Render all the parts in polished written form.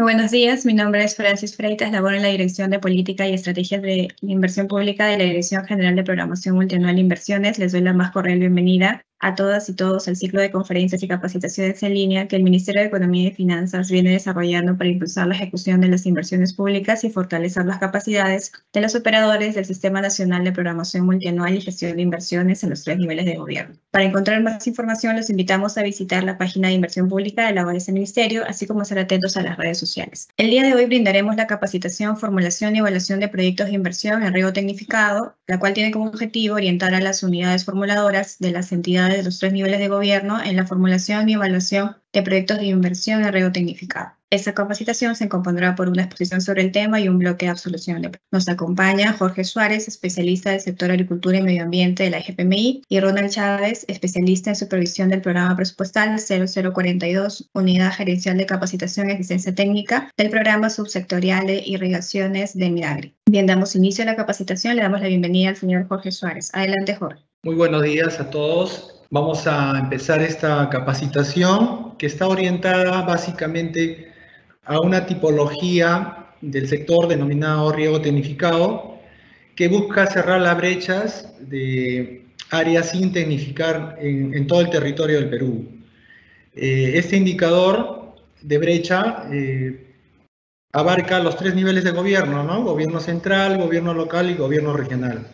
Muy buenos días, mi nombre es Francis Freitas, laboro en la Dirección de Política y Estrategias de Inversión Pública de la Dirección General de Programación Multianual de Inversiones. Les doy la más cordial bienvenida a todas y todos al ciclo de conferencias y capacitaciones en línea que el Ministerio de Economía y Finanzas viene desarrollando para impulsar la ejecución de las inversiones públicas y fortalecer las capacidades de los operadores del Sistema Nacional de Programación Multianual y Gestión de Inversiones en los 3 niveles de gobierno. Para encontrar más información, los invitamos a visitar la página de Inversión Pública de la OAS Ministerio, así como estar atentos a las redes sociales. El día de hoy brindaremos la capacitación, formulación y evaluación de proyectos de inversión en riego tecnificado, la cual tiene como objetivo orientar a las unidades formuladoras de las entidades de los 3 niveles de gobierno en la formulación y evaluación de proyectos de inversión en riego tecnificado. Esta capacitación se compondrá por una exposición sobre el tema y un bloque de absolución de. Nos acompaña Jorge Suárez, especialista del sector Agricultura y Medio Ambiente de la GPMI, y Ronald Chávez, especialista en supervisión del programa presupuestal 0042, Unidad Gerencial de Capacitación y Asistencia Técnica del programa subsectorial de irrigaciones de Midagri. Bien, damos inicio a la capacitación. Le damos la bienvenida al señor Jorge Suárez. Adelante, Jorge. Muy buenos días a todos. Vamos a empezar esta capacitación que está orientada básicamente a una tipología del sector denominado riego tecnificado que busca cerrar las brechas de áreas sin tecnificar en todo el territorio del Perú. Este indicador de brecha abarca los 3 niveles de gobierno, ¿no? Gobierno central, gobierno local y gobierno regional.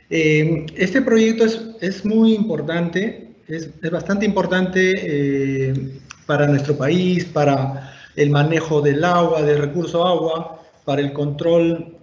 Este proyecto es muy importante, es bastante importante para nuestro país, para el manejo del agua, del recurso agua, para el control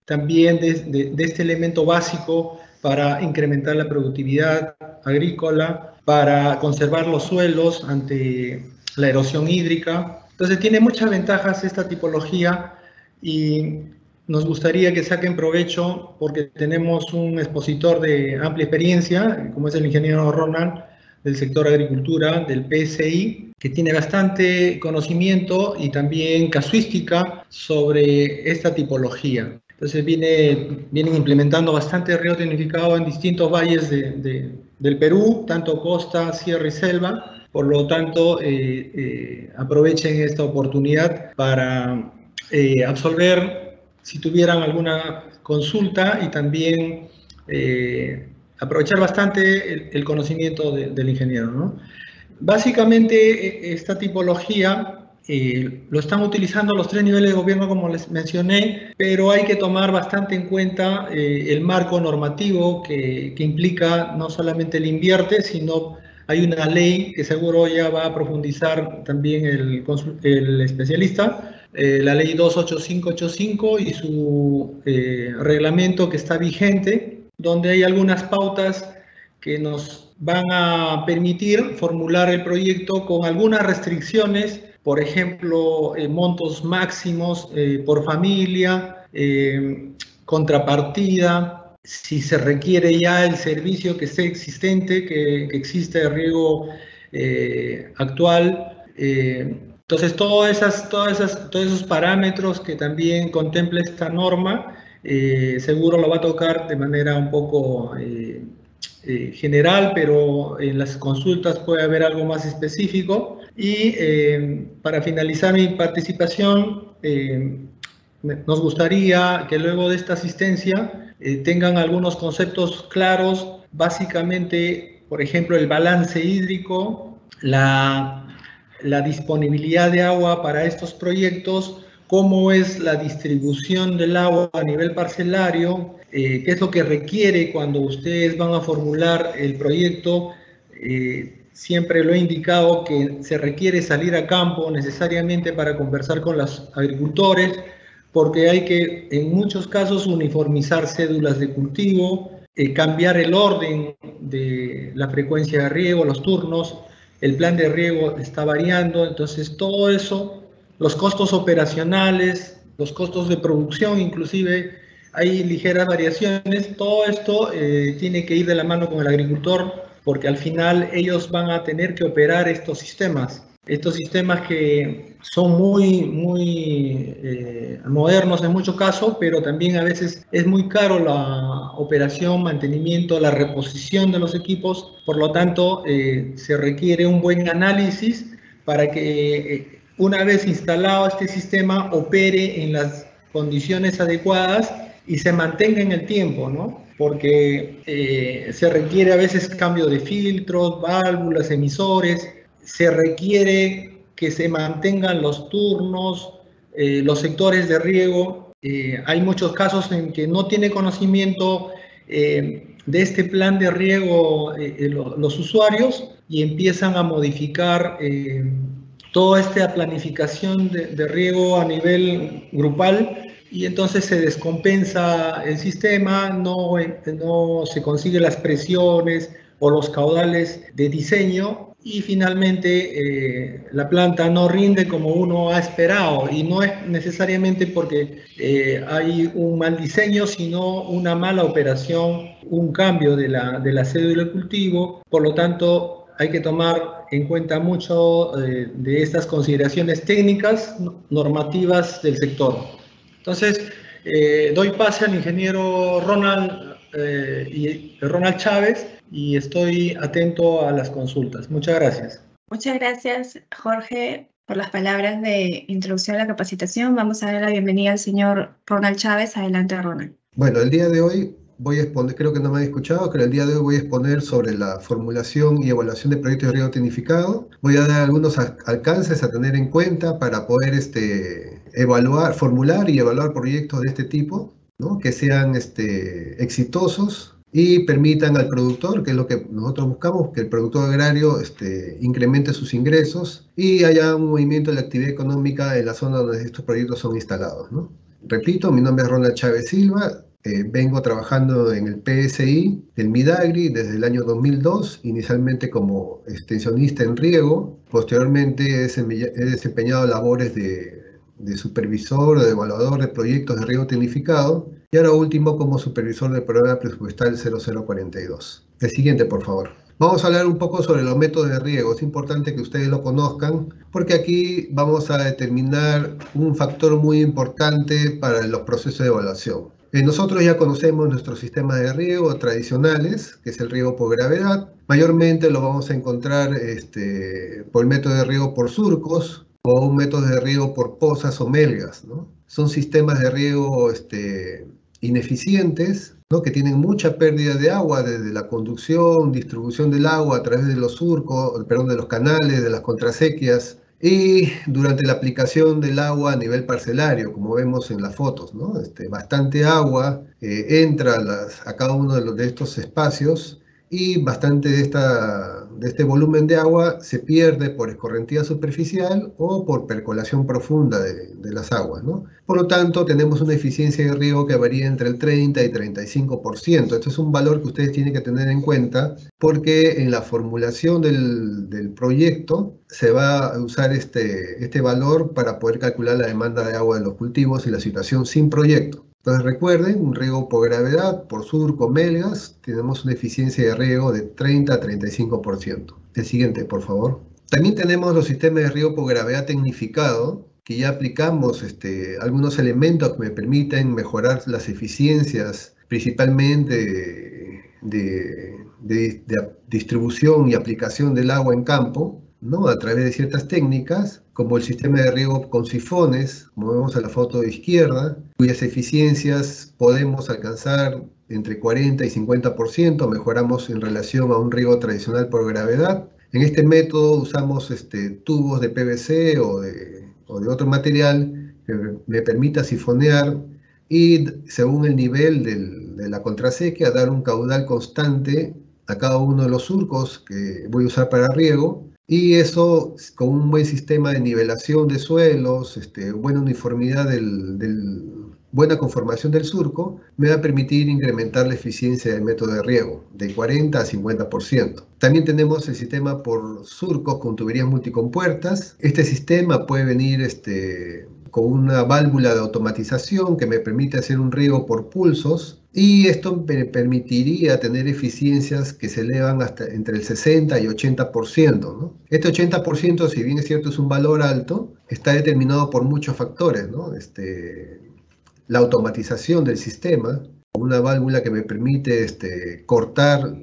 también de este elemento básico para incrementar la productividad agrícola, para conservar los suelos ante la erosión hídrica. Entonces tiene muchas ventajas esta tipología y nos gustaría que saquen provecho porque tenemos un expositor de amplia experiencia, como es el ingeniero Ronald, del sector agricultura, del PSI, que tiene bastante conocimiento y también casuística sobre esta tipología. Entonces vienen implementando bastante riego tecnificado en distintos valles del Perú, tanto costa, sierra y selva. Por lo tanto, aprovechen esta oportunidad para absolver si tuvieran alguna consulta y también aprovechar bastante el conocimiento del ingeniero, ¿no? Básicamente esta tipología lo están utilizando los 3 niveles de gobierno como les mencioné, pero hay que tomar bastante en cuenta el marco normativo que implica no solamente el invierte, sino hay una ley que seguro ya va a profundizar también el especialista, la ley 28585 y su reglamento que está vigente, donde hay algunas pautas que nos van a permitir formular el proyecto con algunas restricciones, por ejemplo, montos máximos por familia, contrapartida, si se requiere ya el servicio que esté existente, que existe de riego actual. Entonces, todos esos parámetros que también contempla esta norma, seguro lo va a tocar de manera un poco general, pero en las consultas puede haber algo más específico. Y para finalizar mi participación, nos gustaría que luego de esta asistencia tengan algunos conceptos claros, básicamente, por ejemplo, el balance hídrico, la disponibilidad de agua para estos proyectos, cómo es la distribución del agua a nivel parcelario, qué es lo que requiere cuando ustedes van a formular el proyecto. Siempre lo he indicado que se requiere salir a campo necesariamente para conversar con los agricultores, porque hay que, en muchos casos, uniformizar cédulas de cultivo, cambiar el orden de la frecuencia de riego, los turnos, el plan de riego está variando, entonces todo eso, los costos operacionales, los costos de producción, inclusive hay ligeras variaciones, todo esto tiene que ir de la mano con el agricultor, porque al final ellos van a tener que operar estos sistemas que son muy modernos en muchos casos, pero también a veces es muy caro la operación, mantenimiento, la reposición de los equipos. Por lo tanto, se requiere un buen análisis para que una vez instalado este sistema, opere en las condiciones adecuadas y se mantenga en el tiempo, ¿no? Porque se requiere a veces cambio de filtros, válvulas, emisores, se requiere que se mantengan los turnos, los sectores de riego. Hay muchos casos en que no tiene conocimiento de este plan de riego los usuarios y empiezan a modificar toda esta planificación de riego a nivel grupal y entonces se descompensa el sistema, no se consiguen las presiones o los caudales de diseño y finalmente la planta no rinde como uno ha esperado y no es necesariamente porque hay un mal diseño, sino una mala operación, un cambio de la cédula de cultivo. Por lo tanto, hay que tomar en cuenta mucho de estas consideraciones técnicas, normativas del sector. Entonces, doy pase al ingeniero Ronald Chávez y estoy atento a las consultas. Muchas gracias. Muchas gracias, Jorge, por las palabras de introducción a la capacitación. Vamos a dar la bienvenida al señor Ronald Chávez. Adelante, Ronald. Bueno, el día de hoy voy a exponer, creo que no me han escuchado, pero el día de hoy voy a exponer sobre la formulación y evaluación de proyectos de riego tecnificado. Voy a dar algunos alcances a tener en cuenta para poder formular y evaluar proyectos de este tipo, ¿no? Que sean exitosos y permitan al productor, que es lo que nosotros buscamos, que el productor agrario incremente sus ingresos y haya un movimiento de la actividad económica en la zona donde estos proyectos son instalados, ¿no? Repito, mi nombre es Ronald Chávez Silva. Vengo trabajando en el PSI del Midagri desde el año 2002, inicialmente como extensionista en riego. Posteriormente he desempeñado labores de supervisor o de evaluador de proyectos de riego tecnificado y ahora último como supervisor del programa presupuestal 0042. El siguiente, por favor. Vamos a hablar un poco sobre los métodos de riego. Es importante que ustedes lo conozcan porque aquí vamos a determinar un factor muy importante para los procesos de evaluación. Nosotros ya conocemos nuestros sistemas de riego tradicionales, que es el riego por gravedad. Mayormente lo vamos a encontrar por el método de riego por surcos o un método de riego por pozas o melgas, ¿no? Son sistemas de riego ineficientes, ¿no? Que tienen mucha pérdida de agua desde la conducción, distribución del agua a través de los surcos, perdón, de los canales, de las contrasequias, y durante la aplicación del agua a nivel parcelario, como vemos en las fotos, ¿no? Bastante agua entra a cada uno de estos espacios y bastante de este volumen de agua se pierde por escorrentía superficial o por percolación profunda de las aguas, ¿no? Por lo tanto, tenemos una eficiencia de riego que varía entre el 30 y 35%. Esto es un valor que ustedes tienen que tener en cuenta porque en la formulación del proyecto se va a usar este valor para poder calcular la demanda de agua de los cultivos y la situación sin proyecto. Entonces recuerden, un riego por gravedad, por surco, melgas, tenemos una eficiencia de riego de 30 a 35%. El siguiente, por favor. También tenemos los sistemas de riego por gravedad tecnificado, que ya aplicamos algunos elementos que me permiten mejorar las eficiencias, principalmente de distribución y aplicación del agua en campo, ¿no? A través de ciertas técnicas, como el sistema de riego con sifones, como vemos en la foto de izquierda, cuyas eficiencias podemos alcanzar entre 40 y 50%, mejoramos en relación a un riego tradicional por gravedad. En este método usamos tubos de PVC o de otro material que me permita sifonear y según el nivel de la contrasequia dar un caudal constante a cada uno de los surcos que voy a usar para riego. Y eso, con un buen sistema de nivelación de suelos, buena uniformidad buena conformación del surco, me va a permitir incrementar la eficiencia del método de riego de 40 a 50%. También tenemos el sistema por surcos con tuberías multicompuertas. Este sistema puede venir con una válvula de automatización que me permite hacer un riego por pulsos. Y esto me permitiría tener eficiencias que se elevan hasta entre el 60 y 80%, ¿no? Este 80%, si bien es cierto es un valor alto, está determinado por muchos factores, ¿no? La automatización del sistema, una válvula que me permite cortar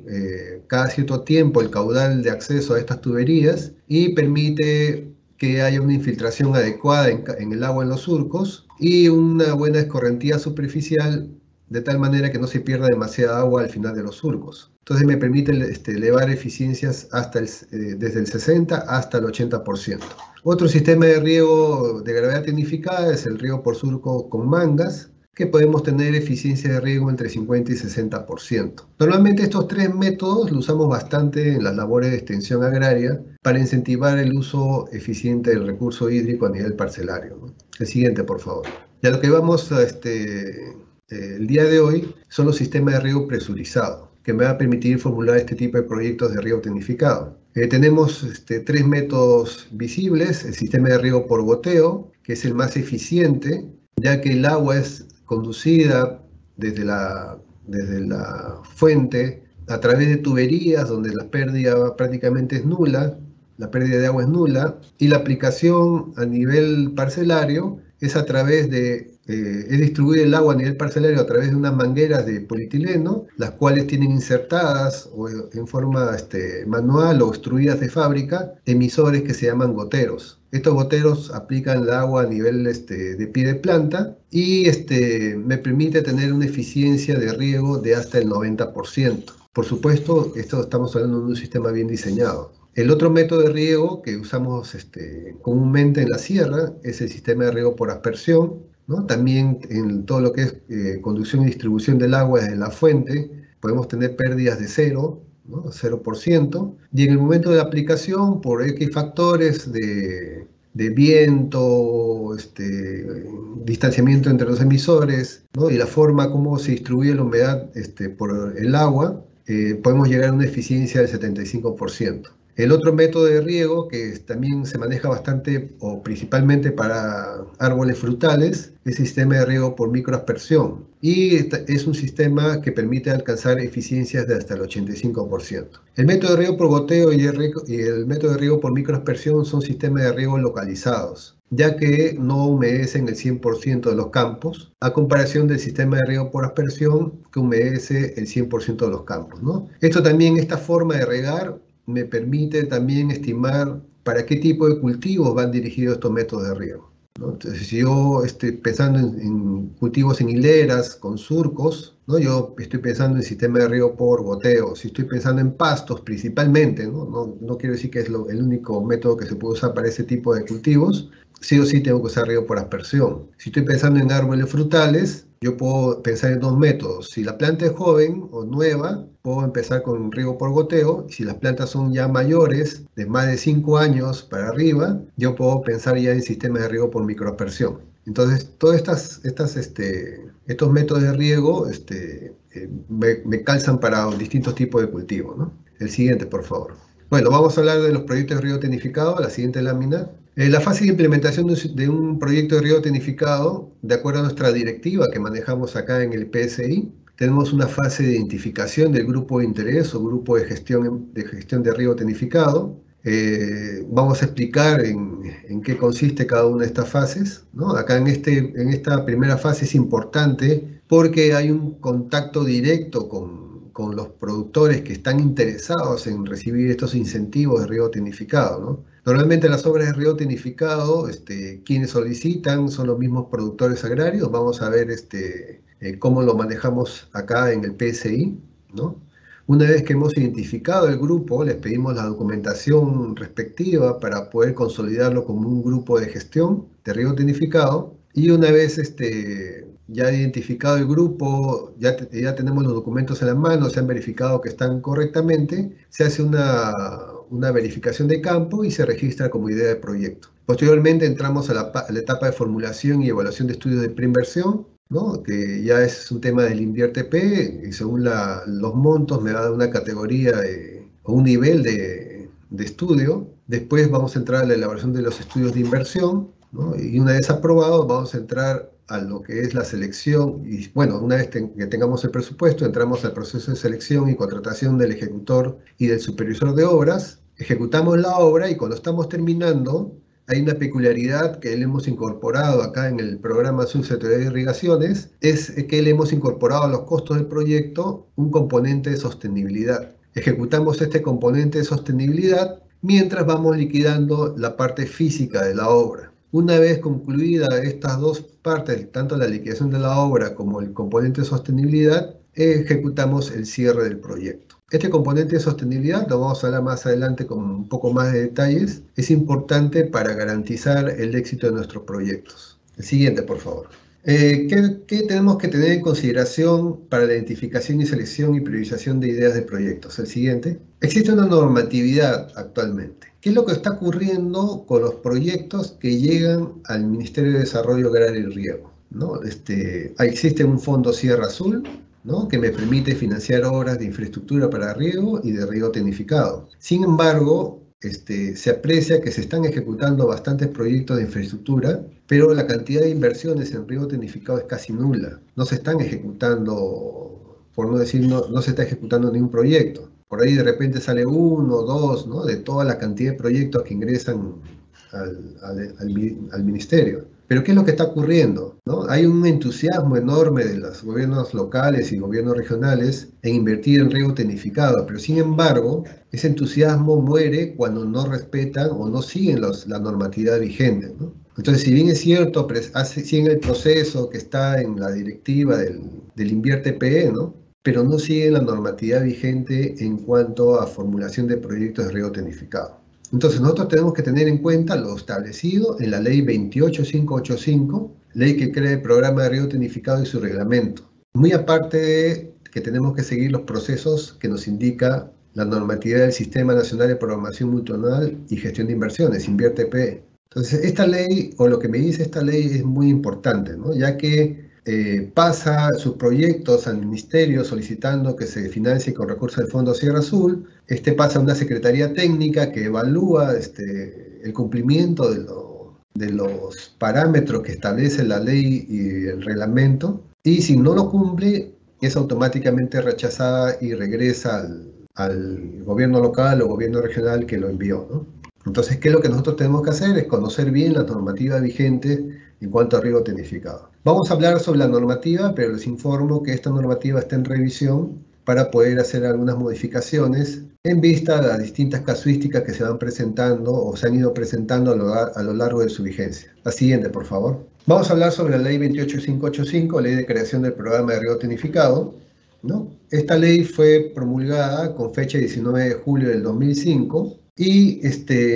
cada cierto tiempo el caudal de acceso a estas tuberías y permite que haya una infiltración adecuada en el agua en los surcos y una buena escorrentía superficial de tal manera que no se pierda demasiada agua al final de los surcos. Entonces me permite elevar eficiencias desde el 60 hasta el 80%. Otro sistema de riego de gravedad tecnificada es el riego por surco con mangas, que podemos tener eficiencia de riego entre 50 y 60%. Normalmente estos tres métodos los usamos bastante en las labores de extensión agraria para incentivar el uso eficiente del recurso hídrico a nivel parcelario, ¿no? El siguiente, por favor. Ya lo que vamos a el día de hoy son los sistemas de riego presurizado, que me va a permitir formular este tipo de proyectos de riego tecnificado. Tenemos tres métodos visibles: el sistema de riego por goteo, que es el más eficiente, ya que el agua es conducida desde la fuente a través de tuberías donde la pérdida prácticamente es nula, la pérdida de agua es nula, y la aplicación a nivel parcelario es a través es distribuir el agua a nivel parcelario a través de unas mangueras de polietileno, las cuales tienen insertadas o en forma manual o extruidas de fábrica emisores que se llaman goteros. Estos goteros aplican el agua a nivel de pie de planta y me permite tener una eficiencia de riego de hasta el 90%. Por supuesto, estamos hablando de un sistema bien diseñado. El otro método de riego que usamos comúnmente en la sierra es el sistema de riego por aspersión, ¿no? También en todo lo que es conducción y distribución del agua desde la fuente podemos tener pérdidas de 0%, y en el momento de aplicación, por X factores de viento, distanciamiento entre los emisores, ¿no? Y la forma como se distribuye la humedad por el agua, podemos llegar a una eficiencia del 75%. El otro método de riego que también se maneja bastante o principalmente para árboles frutales es el sistema de riego por microaspersión, y es un sistema que permite alcanzar eficiencias de hasta el 85%. El método de riego por goteo y el método de riego por microaspersión son sistemas de riego localizados, ya que no humedecen el 100% de los campos, a comparación del sistema de riego por aspersión que humedece el 100% de los campos, ¿no? Esta forma de regar me permite también estimar para qué tipo de cultivos van dirigidos estos métodos de riego, ¿no? Entonces, si yo estoy pensando en cultivos en hileras con surcos, ¿no? Yo estoy pensando en sistema de riego por goteo. Si estoy pensando en pastos principalmente, no quiero decir que es el único método que se puede usar para ese tipo de cultivos, sí o sí tengo que usar riego por aspersión. Si estoy pensando en árboles frutales, yo puedo pensar en dos métodos. Si la planta es joven o nueva, puedo empezar con riego por goteo. Si las plantas son ya mayores, de más de 5 años para arriba, yo puedo pensar ya en sistemas de riego por microaspersión. Entonces, todos estos métodos de riego me calzan para distintos tipos de cultivos, ¿no? El siguiente, por favor. Bueno, vamos a hablar de los proyectos de riego tecnificado, la siguiente lámina. La fase de implementación de un proyecto de riego tecnificado, de acuerdo a nuestra directiva que manejamos acá en el PSI, tenemos una fase de identificación del grupo de interés o grupo de gestión de riego tecnificado. Vamos a explicar en qué consiste cada una de estas fases, ¿no? Acá en esta primera fase es importante porque hay un contacto directo con los productores que están interesados en recibir estos incentivos de riego tecnificado, ¿no? Normalmente las obras de riego tecnificado, quienes solicitan son los mismos productores agrarios. Vamos a ver cómo lo manejamos acá en el PSI, ¿no? Una vez que hemos identificado el grupo, les pedimos la documentación respectiva para poder consolidarlo como un grupo de gestión de riego tecnificado. Y una vez ya identificado el grupo, ya tenemos los documentos en la mano, se han verificado que están correctamente, se hace una verificación de campo y se registra como idea de proyecto. Posteriormente entramos a la etapa de formulación y evaluación de estudios de preinversión, ¿no? Que ya es un tema del INVIERTE-P, y según los montos me va a dar una categoría o un nivel de estudio. Después vamos a entrar a la elaboración de los estudios de inversión, ¿no? Y una vez aprobados vamos a entrar a lo que es la selección, y bueno, una vez que tengamos el presupuesto, entramos al proceso de selección y contratación del ejecutor y del supervisor de obras, ejecutamos la obra y cuando estamos terminando, hay una peculiaridad que le hemos incorporado acá en el programa subsectorial de irrigaciones, es que le hemos incorporado a los costos del proyecto un componente de sostenibilidad. Ejecutamos este componente de sostenibilidad mientras vamos liquidando la parte física de la obra. Una vez concluida estas dos partes, tanto la liquidación de la obra como el componente de sostenibilidad, ejecutamos el cierre del proyecto. Este componente de sostenibilidad, lo vamos a hablar más adelante con un poco más de detalles, es importante para garantizar el éxito de nuestros proyectos. El siguiente, por favor. ¿Qué tenemos que tener en consideración para la identificación y selección y priorización de ideas de proyectos? El siguiente. Existe una normatividad actualmente. ¿Qué es lo que está ocurriendo con los proyectos que llegan al Ministerio de Desarrollo Agrario y Riego? ¿No? Existe un fondo Sierra Azul, ¿no?, que me permite financiar obras de infraestructura para riego y de riego tecnificado. Sin embargo, se aprecia que se están ejecutando bastantes proyectos de infraestructura, pero la cantidad de inversiones en riego tecnificado es casi nula. No se están ejecutando, por no decir, no se está ejecutando ningún proyecto. Por ahí de repente sale uno o dos, ¿no?, de toda la cantidad de proyectos que ingresan al ministerio. Pero ¿qué es lo que está ocurriendo, ¿no? Hay un entusiasmo enorme de los gobiernos locales y gobiernos regionales en invertir en riego tecnificado, pero sin embargo, ese entusiasmo muere cuando no respetan o no siguen la normatividad vigente, ¿no? Entonces, si bien es cierto, siguen el proceso que está en la directiva del Invierte PE, ¿no?, pero no siguen la normatividad vigente en cuanto a formulación de proyectos de riego tecnificado. Entonces, nosotros tenemos que tener en cuenta lo establecido en la Ley 28585, ley que crea el programa de riego tecnificado y su reglamento. Muy aparte de que tenemos que seguir los procesos que nos indica la normatividad del Sistema Nacional de Programación Multianual y Gestión de Inversiones, INVIERTE-PE. Entonces, esta ley, o lo que me dice esta ley, es muy importante, ¿no?, ya que pasa sus proyectos al ministerio solicitando que se financie con recursos del Fondo Sierra Azul. Pasa a una secretaría técnica que evalúa el cumplimiento de los parámetros que establece la ley y el reglamento, y si no lo cumple, es automáticamente rechazada y regresa al gobierno local o gobierno regional que lo envió, ¿no? Entonces, ¿qué es lo que nosotros tenemos que hacer? Es conocer bien la normativa vigente en cuanto a riego tecnificado. Vamos a hablar sobre la normativa, pero les informo que esta normativa está en revisión para poder hacer algunas modificaciones en vista de las distintas casuísticas que se van presentando o se han ido presentando a lo largo de su vigencia. La siguiente, por favor. Vamos a hablar sobre la Ley 28585, Ley de Creación del Programa de Riego Tecnificado, ¿no? Esta ley fue promulgada con fecha 19 de julio del 2005 y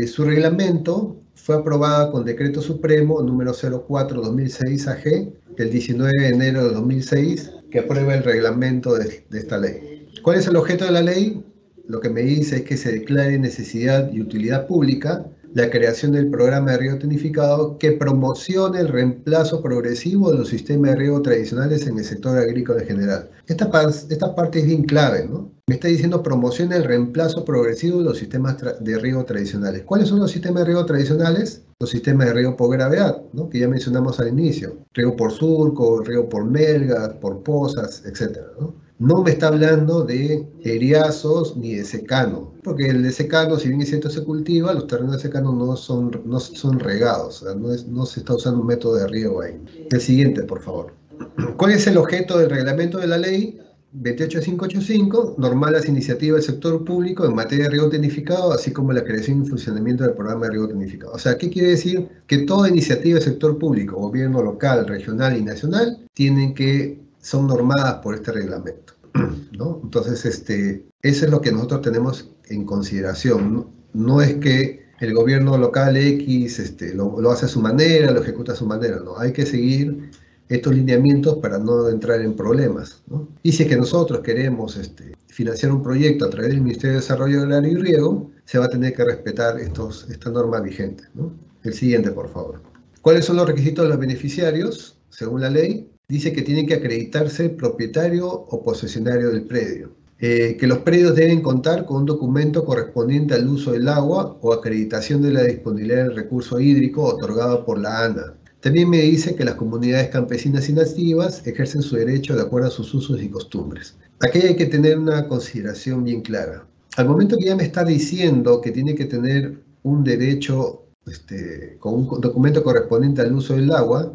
su reglamento fue aprobada con Decreto Supremo número 04/2006 AG del 19 de enero de 2006, que aprueba el reglamento de esta ley. ¿Cuál es el objeto de la ley? Lo que me dice es que se declare necesidad y utilidad pública la creación del programa de riego tecnificado que promocione el reemplazo progresivo de los sistemas de riego tradicionales en el sector agrícola en general. Esta parte es bien clave, ¿no? Me está diciendo promociona el reemplazo progresivo de los sistemas de riego tradicionales. ¿Cuáles son los sistemas de riego tradicionales? Los sistemas de riego por gravedad, ¿no?, que ya mencionamos al inicio. Riego por surco, riego por melgas, por pozas, etc., ¿no? No me está hablando de eriazos ni de secano, porque el de secano, si bien es cierto se cultiva, los terrenos de secano no son regados, o sea, no se está usando un método de riego ahí. El siguiente, por favor. ¿Cuál es el objeto del reglamento de la ley 28585? Normar las iniciativas del sector público en materia de riego tecnificado, así como la creación y funcionamiento del programa de riego tecnificado. O sea, ¿qué quiere decir? Que toda iniciativa del sector público, gobierno local, regional y nacional, son normadas por este reglamento, ¿no? Entonces, eso es lo que nosotros tenemos en consideración. No es que el gobierno local X lo hace a su manera, lo ejecuta a su manera, no. Hay que seguir estos lineamientos para no entrar en problemas, ¿no? Y si es que nosotros queremos financiar un proyecto a través del Ministerio de Desarrollo Agrario y Riego, se va a tener que respetar esta norma vigente, ¿no? El siguiente, por favor. ¿Cuáles son los requisitos de los beneficiarios? Según la ley, dice que tienen que acreditarse propietario o posesionario del predio. Que los predios deben contar con un documento correspondiente al uso del agua o acreditación de la disponibilidad del recurso hídrico otorgado por la ANA. También me dice que las comunidades campesinas y nativas ejercen su derecho de acuerdo a sus usos y costumbres. Aquí hay que tener una consideración bien clara. Al momento que ya me está diciendo que tiene que tener un derecho con un documento correspondiente al uso del agua,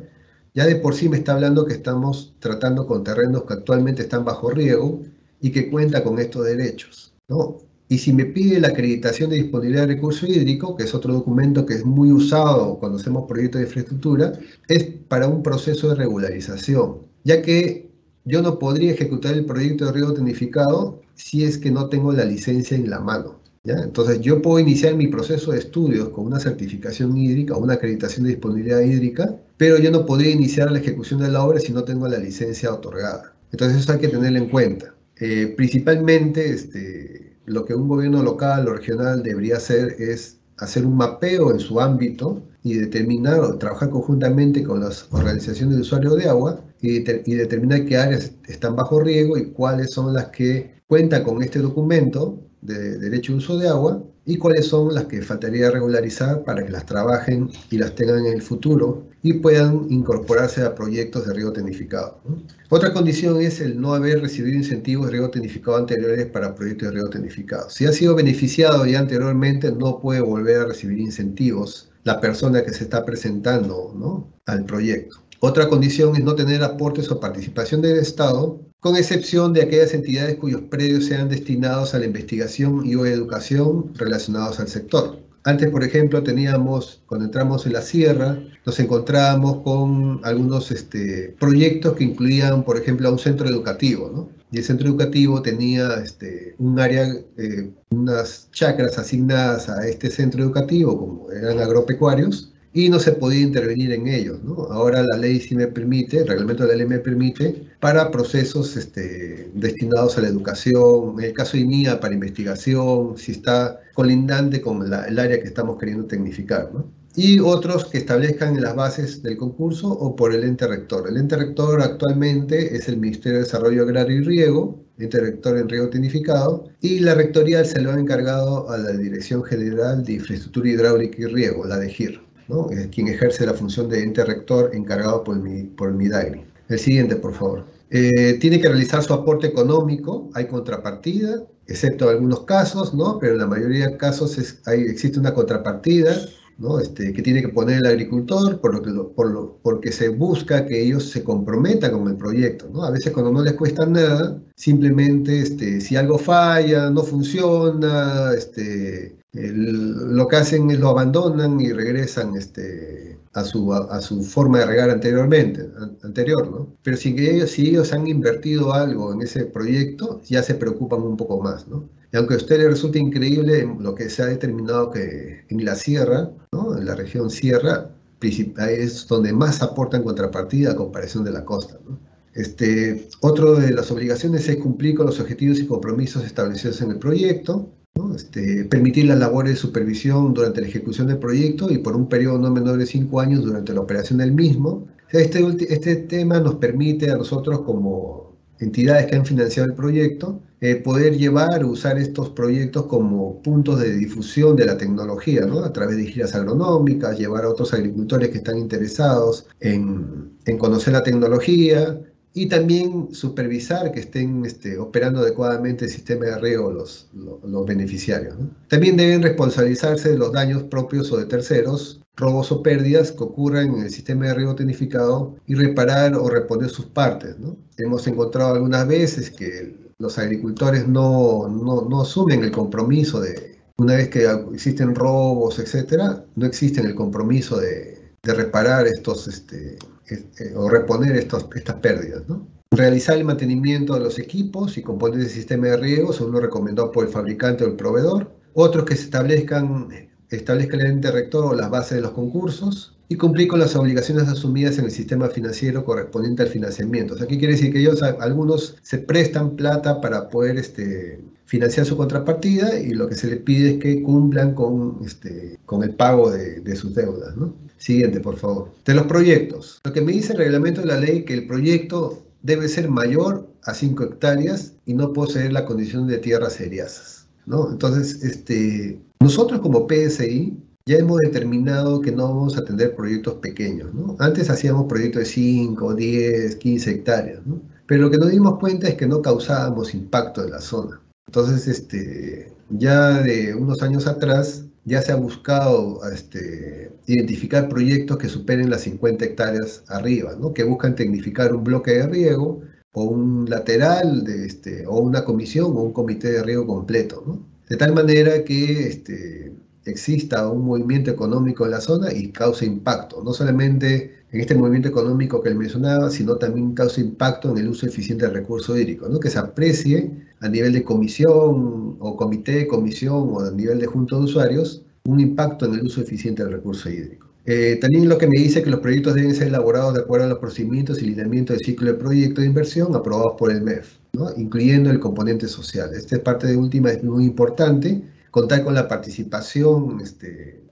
ya de por sí me está hablando que estamos tratando con terrenos que actualmente están bajo riego y que cuentan con estos derechos, ¿no? Y si me pide la acreditación de disponibilidad de recurso hídrico, que es otro documento que es muy usado cuando hacemos proyectos de infraestructura, es para un proceso de regularización, ya que yo no podría ejecutar el proyecto de riego tecnificado si es que no tengo la licencia en la mano, ¿ya? Entonces yo puedo iniciar mi proceso de estudios con una certificación hídrica o una acreditación de disponibilidad hídrica, pero yo no podría iniciar la ejecución de la obra si no tengo la licencia otorgada. Entonces eso hay que tenerlo en cuenta. Principalmente lo que un gobierno local o regional debería hacer es hacer un mapeo en su ámbito y determinar o trabajar conjuntamente con las organizaciones de usuarios de agua y determinar qué áreas están bajo riego y cuáles son las que cuentan con este documento de derecho de uso de agua y cuáles son las que faltaría regularizar para que las trabajen y las tengan en el futuro y puedan incorporarse a proyectos de riego tecnificado, ¿no? Otra condición es el no haber recibido incentivos de riego tecnificado anteriores para proyectos de riego tecnificado. Si ha sido beneficiado ya anteriormente, no puede volver a recibir incentivos la persona que se está presentando, ¿no?, al proyecto. Otra condición es no tener aportes o participación del Estado, con excepción de aquellas entidades cuyos predios sean destinados a la investigación y o educación relacionados al sector. Antes, por ejemplo, cuando entramos en la sierra, nos encontrábamos con algunos proyectos que incluían, por ejemplo, a un centro educativo, ¿no? Y el centro educativo tenía un área, unas chacras asignadas a este centro educativo, como eran agropecuarios, y no se podía intervenir en ellos, ¿no? Ahora la ley sí me permite, el reglamento de la ley me permite, para procesos destinados a la educación, en el caso de INIA para investigación, si está colindante con el área que estamos queriendo tecnificar, ¿no? Y otros que establezcan en las bases del concurso o por el ente rector. El ente rector actualmente es el Ministerio de Desarrollo Agrario y Riego, ente rector en riego tecnificado, y la rectoría se lo ha encargado a la Dirección General de Infraestructura Hidráulica y Riego, la DEGIR, ¿no? Es quien ejerce la función de ente rector encargado por el MIDAGRI. El siguiente, por favor. Tiene que realizar su aporte económico, hay contrapartida, excepto algunos casos, ¿no? Pero en la mayoría de casos existe una contrapartida, ¿no? Que tiene que poner el agricultor, porque se busca que ellos se comprometan con el proyecto, ¿no? A veces cuando no les cuesta nada, simplemente si algo falla, no funciona, lo que hacen es lo abandonan y regresan a su forma de regar anterior, ¿no? Pero si ellos han invertido algo en ese proyecto, ya se preocupan un poco más, ¿no? Y aunque a usted le resulte increíble, lo que se ha determinado que en la sierra, ¿no?, en la región sierra, es donde más aportan contrapartida a comparación de la costa, ¿no? Otro de las obligaciones es cumplir con los objetivos y compromisos establecidos en el proyecto, ¿no? Permitir las labores de supervisión durante la ejecución del proyecto y por un periodo no menor de 5 años durante la operación del mismo. Este tema nos permite a nosotros, como entidades que han financiado el proyecto, poder llevar o usar estos proyectos como puntos de difusión de la tecnología, ¿no? A través de giras agronómicas, llevar a otros agricultores que están interesados en conocer la tecnología, y también supervisar que estén operando adecuadamente el sistema de riego los beneficiarios, ¿no? También deben responsabilizarse de los daños propios o de terceros, robos o pérdidas que ocurran en el sistema de riego tecnificado y reparar o reponer sus partes, ¿no? Hemos encontrado algunas veces que los agricultores no asumen el compromiso una vez que existen robos, etcétera, no existen el compromiso de reparar o reponer estas pérdidas, ¿no? Realizar el mantenimiento de los equipos y componentes del sistema de riego según lo recomendado por el fabricante o el proveedor. Otros que establezca el ente rector o las bases de los concursos, y cumplir con las obligaciones asumidas en el sistema financiero correspondiente al financiamiento. O sea, ¿qué quiere decir? Que algunos se prestan plata para poder financiar su contrapartida, y lo que se les pide es que cumplan con el pago de sus deudas, ¿no? Siguiente, por favor. De los proyectos. Lo que me dice el reglamento de la ley, que el proyecto debe ser mayor a 5 hectáreas y no poseer la condición de tierras seriazas, ¿no? Entonces, nosotros como PSI ya hemos determinado que no vamos a atender proyectos pequeños, ¿no? Antes hacíamos proyectos de 5, 10, 15 hectáreas, ¿no? Pero lo que nos dimos cuenta es que no causábamos impacto en la zona. Entonces, ya de unos años atrás, ya se ha buscado identificar proyectos que superen las 50 hectáreas arriba, ¿no? Que buscan tecnificar un bloque de riego o un lateral o una comisión o un comité de riego completo, ¿no? de tal manera que exista un movimiento económico en la zona y cause impacto, no solamente en este movimiento económico que él mencionaba, sino también causa impacto en el uso eficiente del recurso hídrico, ¿no? Que se aprecie a nivel de comisión o comité, comisión o a nivel de junta de usuarios un impacto en el uso eficiente del recurso hídrico. También lo que me dice que los proyectos deben ser elaborados de acuerdo a los procedimientos y lineamientos del ciclo de proyecto de inversión aprobados por el MEF, ¿no? Incluyendo el componente social. Esta parte de última es muy importante, contar con la participación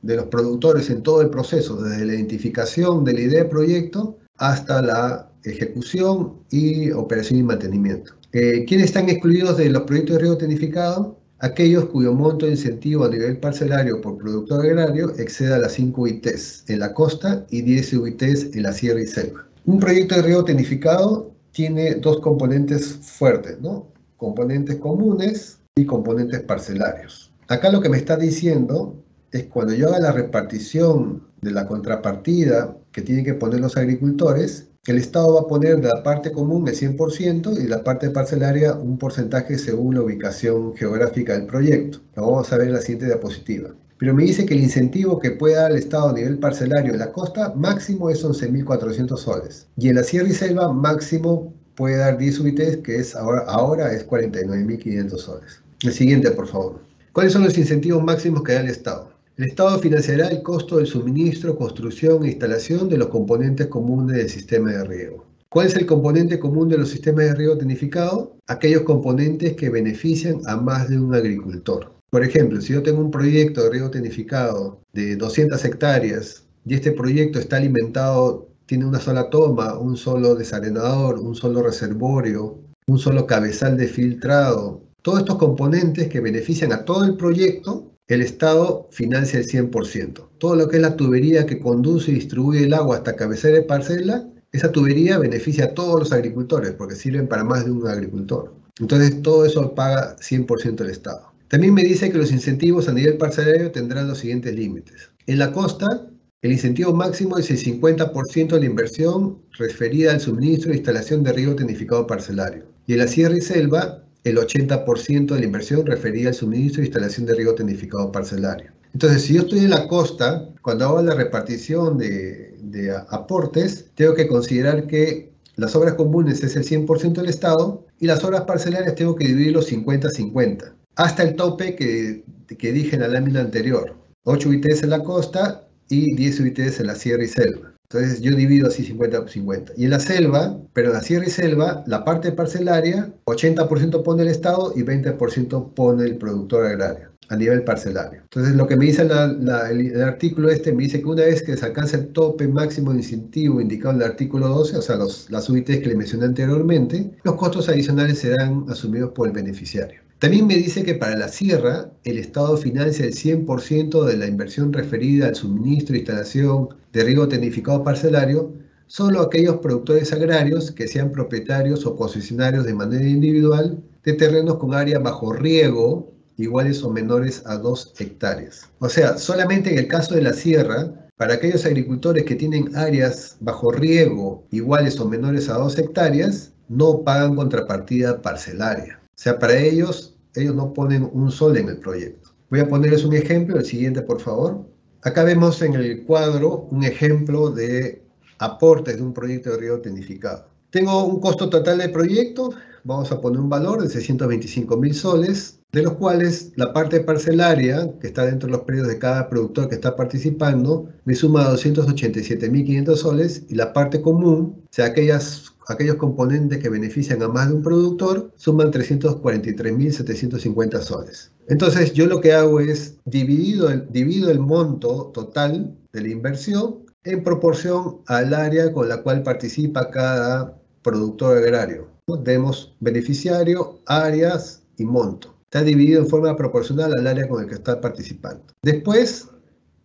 de los productores en todo el proceso, desde la identificación de la idea de proyecto hasta la ejecución y operación y mantenimiento. ¿Quiénes están excluidos de los proyectos de riego tecnificado? Aquellos cuyo monto de incentivo a nivel parcelario por productor agrario exceda las 5 UITs en la costa y 10 UITs en la sierra y selva. Un proyecto de riego tecnificado tiene dos componentes fuertes, ¿no? Componentes comunes y componentes parcelarios. Acá lo que me está diciendo es cuando yo haga la repartición de la contrapartida que tienen que poner los agricultores, el Estado va a poner de la parte común el 100% y de la parte parcelaria un porcentaje según la ubicación geográfica del proyecto. Lo vamos a ver en la siguiente diapositiva. Pero me dice que el incentivo que puede dar el Estado a nivel parcelario en la costa máximo es 11.400 soles. Y en la sierra y selva máximo puede dar 10 UITs, que es ahora es 49.500 soles. El siguiente, por favor. ¿Cuáles son los incentivos máximos que da el Estado? El Estado financiará el costo del suministro, construcción e instalación de los componentes comunes del sistema de riego. ¿Cuál es el componente común de los sistemas de riego tecnificado? Aquellos componentes que benefician a más de un agricultor. Por ejemplo, si yo tengo un proyecto de riego tecnificado de 200 hectáreas y este proyecto está alimentado, tiene una sola toma, un solo desarenador, un solo reservorio, un solo cabezal de filtrado, todos estos componentes que benefician a todo el proyecto, el Estado financia el 100%. Todo lo que es la tubería que conduce y distribuye el agua hasta cabecera de parcela, esa tubería beneficia a todos los agricultores porque sirven para más de un agricultor. Entonces todo eso paga 100% el Estado. También me dice que los incentivos a nivel parcelario tendrán los siguientes límites. En la costa, el incentivo máximo es el 50% de la inversión referida al suministro e instalación de riego tecnificado parcelario. Y en la sierra y selva, el 80% de la inversión referida al suministro e instalación de riego tecnificado parcelario. Entonces, si yo estoy en la costa, cuando hago la repartición de aportes, tengo que considerar que las obras comunes es el 100% del Estado y las obras parcelarias tengo que dividirlo 50-50, hasta el tope que dije en la lámina anterior, 8 UITs en la costa y 10 UITs en la sierra y selva. Entonces yo divido así 50-50. Y en la selva, pero en la sierra y selva, la parte parcelaria, 80% pone el Estado y 20% pone el productor agrario a nivel parcelario. Entonces lo que me dice el artículo me dice que una vez que se alcanza el tope máximo de incentivo indicado en el artículo 12, o sea, las UITs que le mencioné anteriormente, los costos adicionales serán asumidos por el beneficiario. También me dice que para la sierra, el Estado financia el 100% de la inversión referida al suministro e instalación de riego tecnificado parcelario, solo aquellos productores agrarios que sean propietarios o concesionarios de manera individual de terrenos con área bajo riego iguales o menores a 2 hectáreas. O sea, solamente en el caso de la sierra, para aquellos agricultores que tienen áreas bajo riego iguales o menores a 2 hectáreas, no pagan contrapartida parcelaria. O sea, para ellos no ponen un sol en el proyecto. Voy a ponerles un ejemplo, el siguiente por favor. Acá vemos en el cuadro un ejemplo de aportes de un proyecto de riego tecnificado. Tengo un costo total del proyecto, vamos a poner un valor de 625.000 soles, de los cuales la parte parcelaria, que está dentro de los predios de cada productor que está participando, me suma 287.500 soles, y la parte común, o sea, aquellos componentes que benefician a más de un productor, suman 343.750 soles. Entonces, yo lo que hago es divido el monto total de la inversión en proporción al área con la cual participa cada productor agrario. Tenemos beneficiario, áreas y monto. Está dividido en forma proporcional al área con el que está participando. Después,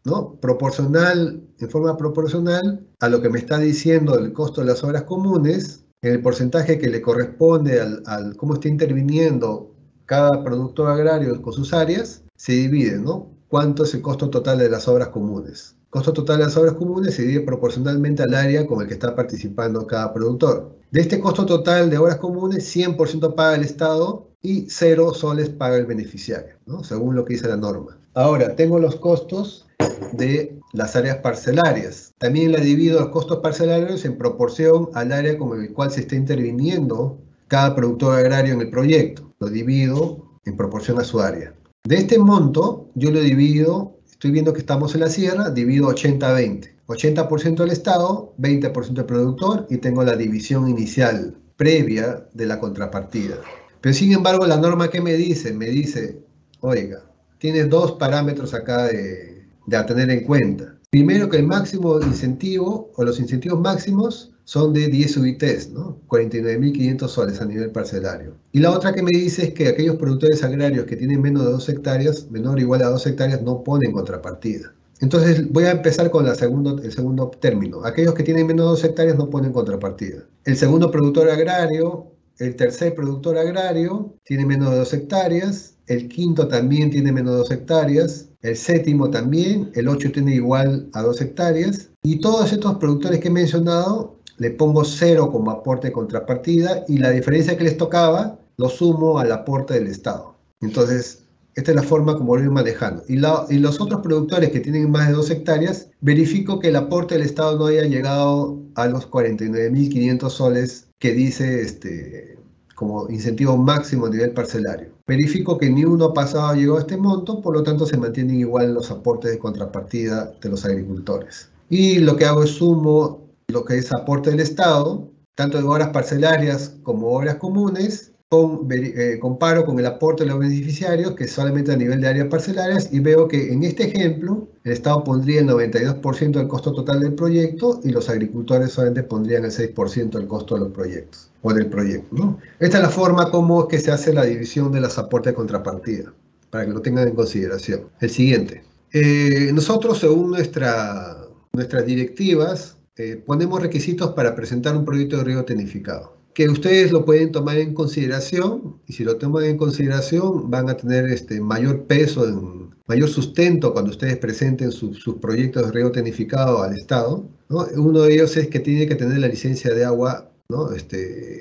¿no? En forma proporcional a lo que me está diciendo el costo de las obras comunes, en el porcentaje que le corresponde al cómo está interviniendo cada productor agrario con sus áreas, se divide, ¿no? ¿Cuánto es el costo total de las obras comunes? El costo total de las obras comunes se divide proporcionalmente al área con el que está participando cada productor. De este costo total de obras comunes, 100% paga el Estado y 0 soles paga el beneficiario, ¿no? Según lo que dice la norma. Ahora, tengo los costos de las áreas parcelarias. También la divido los costos parcelarios en proporción al área con el cual se está interviniendo cada productor agrario en el proyecto. Lo divido en proporción a su área. De este monto, yo lo divido, estoy viendo que estamos en la sierra, divido 80-20. 80% del Estado, 20% del productor, y tengo la división inicial previa de la contrapartida. Pero sin embargo, la norma que me dice, oiga, tienes dos parámetros acá de a tener en cuenta. Primero, que el máximo incentivo o los incentivos máximos son de 10 UITs, ¿no? 49.500 soles a nivel parcelario. Y la otra que me dice es que aquellos productores agrarios que tienen menos de 2 hectáreas, menor o igual a 2 hectáreas, no ponen contrapartida. Entonces voy a empezar con el segundo término. Aquellos que tienen menos de 2 hectáreas no ponen contrapartida. El segundo productor agrario, el tercer productor agrario tiene menos de 2 hectáreas, el quinto también tiene menos de 2 hectáreas, el séptimo también, el 8 tiene igual a 2 hectáreas, y todos estos productores que he mencionado le pongo 0 como aporte de contrapartida, y la diferencia que les tocaba lo sumo al aporte del Estado. Entonces, esta es la forma como lo voy manejando. Y los otros productores que tienen más de 2 hectáreas, verifico que el aporte del Estado no haya llegado a los 49.500 soles que dice como incentivo máximo a nivel parcelario. Verifico que ni uno pasado llegó a este monto, por lo tanto se mantienen igual los aportes de contrapartida de los agricultores. Y lo que hago es sumo lo que es aporte del Estado, tanto de obras parcelarias como obras comunes, comparo con el aporte de los beneficiarios, que es solamente a nivel de áreas parcelarias, y veo que en este ejemplo el Estado pondría el 92% del costo total del proyecto y los agricultores solamente pondrían el 6% del costo de los proyectos, o del proyecto, ¿no? Esta es la forma como es que se hace la división de los aportes de contrapartida, para que lo tengan en consideración. El siguiente. Nosotros, según nuestras directivas, ponemos requisitos para presentar un proyecto de riego tecnificado, que ustedes lo pueden tomar en consideración, y si lo toman en consideración van a tener mayor peso, mayor sustento cuando ustedes presenten sus proyectos de riego tecnificado al Estado, ¿no? Uno de ellos es que tiene que tener la licencia de agua, ¿no?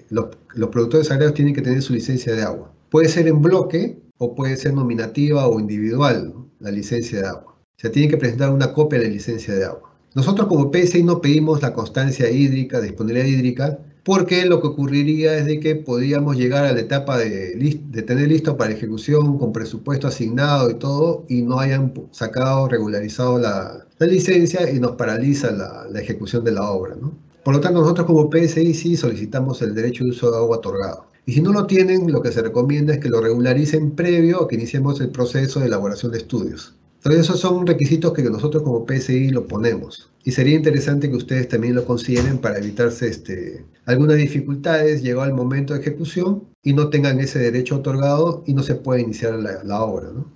Los productores agrarios tienen que tener su licencia de agua. Puede ser en bloque o puede ser nominativa o individual, ¿no? La licencia de agua. O sea, tienen que presentar una copia de la licencia de agua. Nosotros como PSI no pedimos la constancia hídrica, disponibilidad hídrica, porque lo que ocurriría es de que podríamos llegar a la etapa de tener listo para ejecución con presupuesto asignado y todo, y no hayan sacado, regularizado la licencia y nos paraliza la ejecución de la obra, ¿no? Por lo tanto, nosotros como PSI sí solicitamos el derecho de uso de agua otorgado. Y si no lo tienen, lo que se recomienda es que lo regularicen previo a que iniciemos el proceso de elaboración de estudios. Entonces, esos son requisitos que nosotros como PSI lo ponemos. Y sería interesante que ustedes también lo consideren para evitarse algunas dificultades llegado al momento de ejecución y no tengan ese derecho otorgado y no se pueda iniciar la obra, ¿no?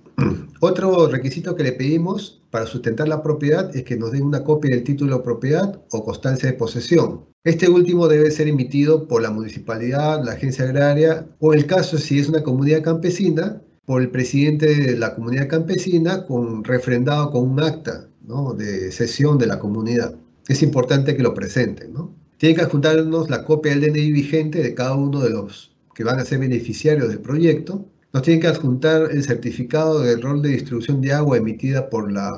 Otro requisito que le pedimos para sustentar la propiedad es que nos den una copia del título de propiedad o constancia de posesión. Este último debe ser emitido por la municipalidad, la agencia agraria, o el caso, si es una comunidad campesina, por el presidente de la comunidad campesina, refrendado con un acta, ¿no?, de cesión de la comunidad. Es importante que lo presenten, ¿no? Tienen que adjuntarnos la copia del DNI vigente de cada uno de los que van a ser beneficiarios del proyecto. Nos tienen que adjuntar el certificado del rol de distribución de agua emitida por la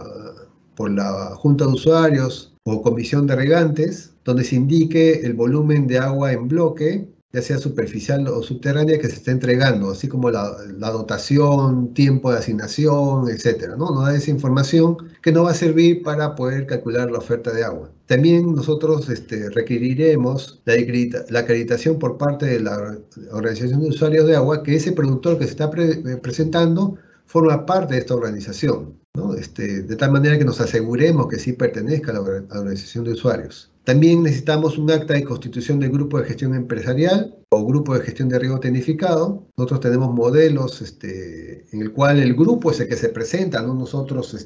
Junta de Usuarios o Comisión de Regantes, donde se indique el volumen de agua en bloque, ya sea superficial o subterránea, que se está entregando, así como la dotación, tiempo de asignación, etcétera, ¿no? Nos da esa información que nos va a servir para poder calcular la oferta de agua. También nosotros requeriremos la acreditación por parte de la Organización de Usuarios de Agua, que ese productor que se está presentando forma parte de esta organización, ¿no? De tal manera que nos aseguremos que sí pertenezca a la Organización de Usuarios. También necesitamos un acta de constitución del grupo de gestión empresarial o grupo de gestión de riego tecnificado. Nosotros tenemos modelos en el cual el grupo es el que se presenta, no nosotros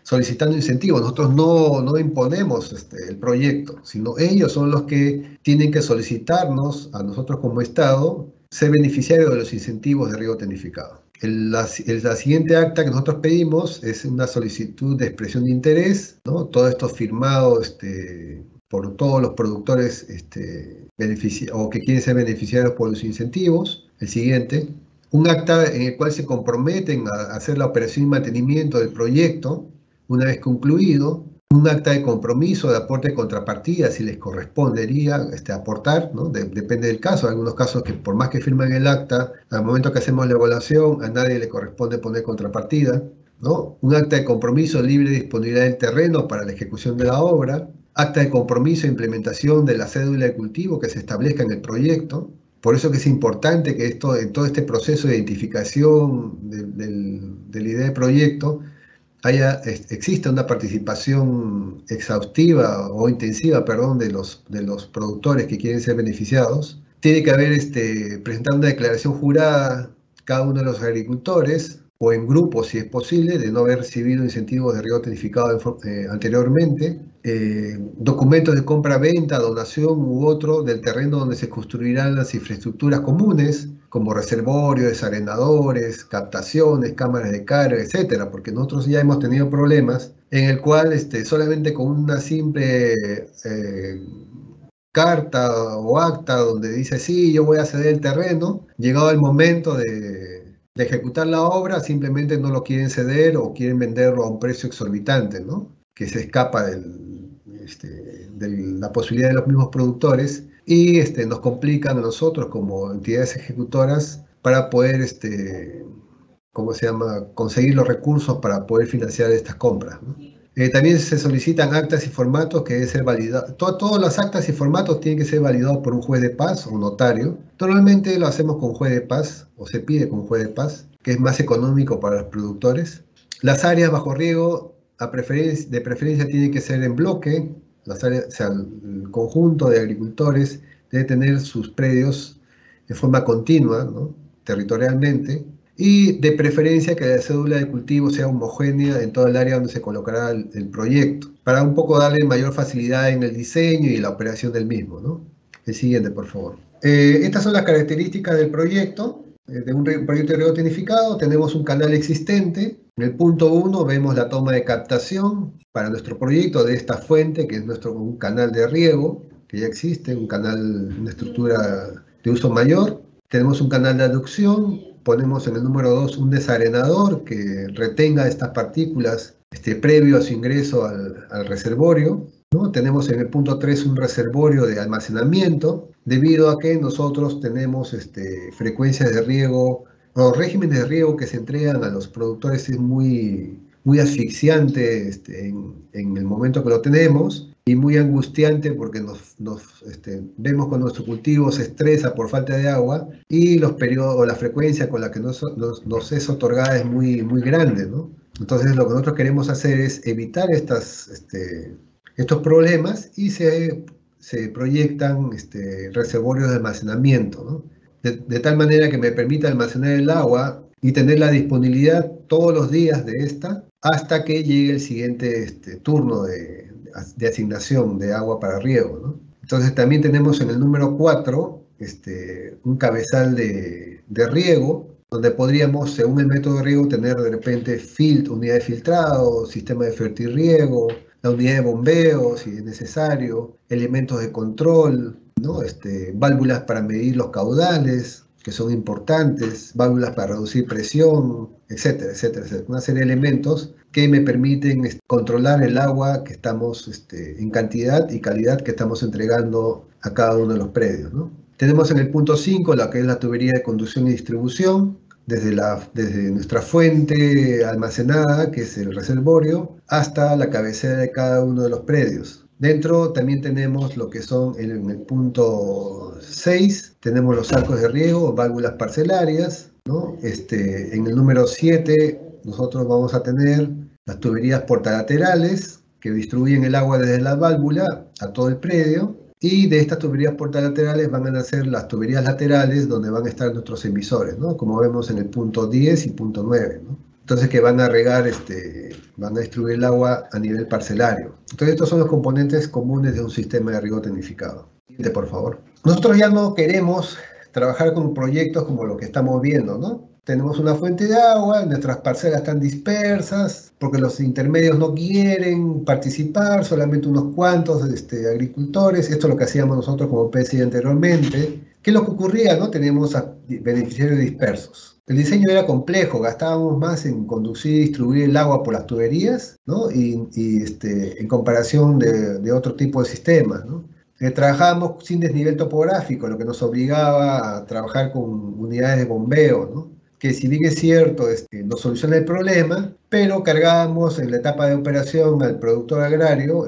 solicitando incentivos. Nosotros no imponemos el proyecto, sino ellos son los que tienen que solicitarnos a nosotros como Estado ser beneficiarios de los incentivos de riego tecnificado. La siguiente acta que nosotros pedimos es una solicitud de expresión de interés, ¿no? Todo esto firmado por todos los productores o que quieren ser beneficiarios por los incentivos. El siguiente. un acta en el cual se comprometen a hacer la operación y mantenimiento del proyecto una vez concluido, un acta de compromiso de aporte de contrapartida si les correspondería aportar, ¿no? Depende del caso. Hay algunos casos que por más que firman el acta, al momento que hacemos la evaluación a nadie le corresponde poner contrapartida, ¿no? Un acta de compromiso libre de disponibilidad del terreno para la ejecución de la obra, acta de compromiso e implementación de la cédula de cultivo que se establezca en el proyecto. Por eso que es importante que en todo este proceso de identificación de la idea de proyecto exista una participación exhaustiva o intensiva, perdón, de los productores que quieren ser beneficiados. Tiene que haber presentar una declaración jurada cada uno de los agricultores o en grupo, si es posible, de no haber recibido incentivos de riego tecnificado anteriormente, documentos de compra-venta, donación u otro del terreno donde se construirán las infraestructuras comunes, como reservorios, desarenadores, captaciones, cámaras de carga, etcétera, porque nosotros ya hemos tenido problemas en el cual solamente con una simple carta o acta donde dice sí, yo voy a ceder el terreno, llegado el momento de ejecutar la obra, simplemente no lo quieren ceder o quieren venderlo a un precio exorbitante, ¿no? Que se escapa de la posibilidad de los mismos productores y nos complican a nosotros como entidades ejecutoras para poder, conseguir los recursos para poder financiar estas compras, ¿no? También se solicitan actas y formatos que deben ser validados. Todas las actas y formatos tienen que ser validados por un juez de paz o un notario. Normalmente lo hacemos con juez de paz o se pide con juez de paz, que es más económico para los productores. Las áreas bajo riego de preferencia tienen que ser en bloque. Las áreas, o sea, el conjunto de agricultores debe tener sus predios de forma continua, ¿no? Territorialmente. Y de preferencia que la cédula de cultivo sea homogénea en todo el área donde se colocará el proyecto, para un poco darle mayor facilidad en el diseño y la operación del mismo, ¿no? El siguiente, por favor. Estas son las características del proyecto, de un proyecto de riego tecnificado. Tenemos un canal existente. En el punto 1 vemos la toma de captación para nuestro proyecto de esta fuente, que es un canal de riego, que ya existe, una estructura de uso mayor. Tenemos un canal de aducción. Ponemos en el número 2 un desarenador que retenga estas partículas previo a su ingreso al reservorio, ¿no? Tenemos en el punto 3 un reservorio de almacenamiento, debido a que nosotros tenemos frecuencias de riego, los regímenes de riego que se entregan a los productores es muy asfixiante en el momento que lo tenemos y muy angustiante porque vemos cuando nuestro cultivo se estresa por falta de agua y los periodos o la frecuencia con la que nos es otorgada es muy grande, ¿no? Entonces lo que nosotros queremos hacer es evitar estos problemas y se proyectan reservorios de almacenamiento, ¿no? De tal manera que me permita almacenar el agua y tener la disponibilidad todos los días de esta hasta que llegue el siguiente turno de asignación de agua para riego, ¿no? Entonces también tenemos en el número 4 un cabezal de riego, donde podríamos, según el método de riego, tener de repente unidad de filtrado, sistema de fertirriego, la unidad de bombeo, si es necesario, elementos de control, ¿no? Válvulas para medir los caudales, que son importantes, válvulas para reducir presión, etcétera, etcétera, etcétera. Una serie de elementos que me permiten controlar el agua que estamos, en cantidad y calidad que estamos entregando a cada uno de los predios, ¿no? Tenemos en el punto 5 la que es la tubería de conducción y distribución, desde nuestra fuente almacenada, que es el reservorio, hasta la cabecera de cada uno de los predios. Dentro también tenemos lo que son, en el punto 6, tenemos los arcos de riego, válvulas parcelarias, ¿no? En el número 7 nosotros vamos a tener las tuberías portalaterales que distribuyen el agua desde la válvula a todo el predio. Y de estas tuberías portalaterales van a nacer las tuberías laterales donde van a estar nuestros emisores, ¿no? Como vemos en el punto 10 y punto 9, ¿no? Entonces que van a regar, van a distribuir el agua a nivel parcelario. Entonces estos son los componentes comunes de un sistema de riego tecnificado. Siguiente, por favor. Nosotros ya no queremos trabajar con proyectos como lo que estamos viendo, ¿no? Tenemos una fuente de agua, nuestras parcelas están dispersas porque los intermedios no quieren participar, solamente unos cuantos agricultores. Esto es lo que hacíamos nosotros como PSI anteriormente. ¿Qué es lo que ocurría, no? Teníamos a beneficiarios dispersos. El diseño era complejo, gastábamos más en conducir y distribuir el agua por las tuberías, ¿no? En comparación de otro tipo de sistemas, ¿no? Trabajábamos sin desnivel topográfico, lo que nos obligaba a trabajar con unidades de bombeo, ¿no? Que si bien es cierto, no soluciona el problema, pero cargábamos en la etapa de operación al productor agrario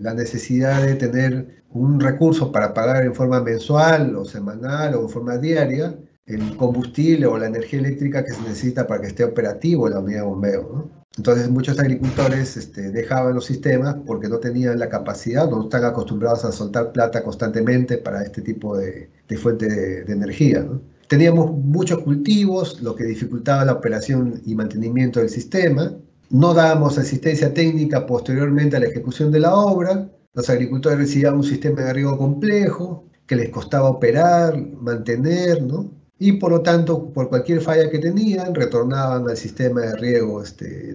la necesidad de tener un recurso para pagar en forma mensual o semanal o en forma diaria el combustible o la energía eléctrica que se necesita para que esté operativo la unidad de bombeo, ¿no? Entonces muchos agricultores dejaban los sistemas porque no tenían la capacidad, no están acostumbrados a soltar plata constantemente para este tipo de fuente de energía, ¿no? Teníamos muchos cultivos, lo que dificultaba la operación y mantenimiento del sistema. No dábamos asistencia técnica posteriormente a la ejecución de la obra. Los agricultores recibían un sistema de riego complejo que les costaba operar, mantener, ¿no? Y por lo tanto, por cualquier falla que tenían, retornaban al sistema de riego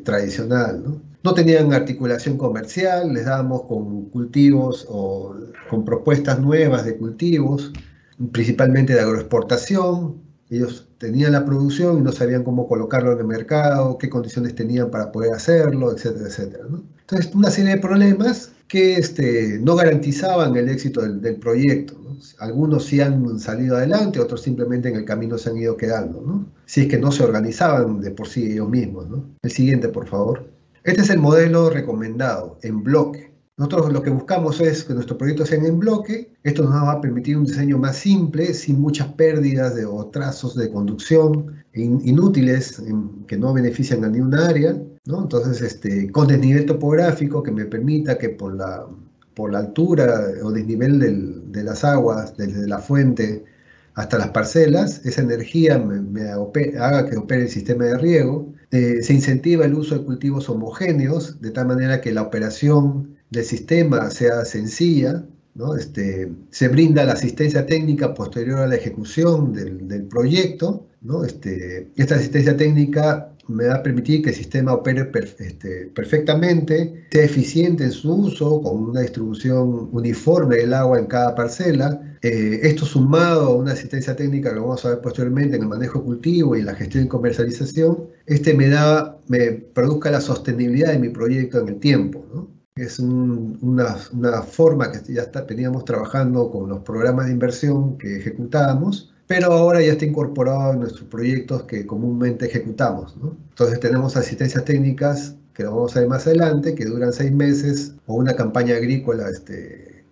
tradicional, ¿no? No tenían articulación comercial, les dábamos con cultivos o con propuestas nuevas de cultivos, principalmente de agroexportación. Ellos tenían la producción y no sabían cómo colocarlo en el mercado, qué condiciones tenían para poder hacerlo, etcétera, etcétera, ¿no? Entonces, una serie de problemas que no garantizaban el éxito del proyecto, ¿no? Algunos sí han salido adelante, otros simplemente en el camino se han ido quedando, ¿no? Si es que no se organizaban de por sí ellos mismos, ¿no? El siguiente, por favor. Este es el modelo recomendado, en bloque. Nosotros lo que buscamos es que nuestros proyectos sean en bloque. Esto nos va a permitir un diseño más simple, sin muchas pérdidas o trazos de conducción inútiles que no benefician a ninguna área, ¿no? Entonces, con desnivel topográfico que me permita que por la altura o desnivel de las aguas, desde la fuente hasta las parcelas, esa energía haga que opere el sistema de riego. Se incentiva el uso de cultivos homogéneos, de tal manera que la operación del sistema sea sencilla, ¿no? Se brinda la asistencia técnica posterior a la ejecución del proyecto, ¿no? Esta asistencia técnica me va a permitir que el sistema opere perfectamente, sea eficiente en su uso, con una distribución uniforme del agua en cada parcela. Esto sumado a una asistencia técnica que lo vamos a ver posteriormente en el manejo cultivo y en la gestión y comercialización, me produzca la sostenibilidad de mi proyecto en el tiempo, ¿no? Es una forma que ya veníamos trabajando con los programas de inversión que ejecutábamos, pero ahora ya está incorporado en nuestros proyectos que comúnmente ejecutamos, ¿no? Entonces tenemos asistencias técnicas, que lo vamos a ver más adelante, que duran 6 meses, o una campaña agrícola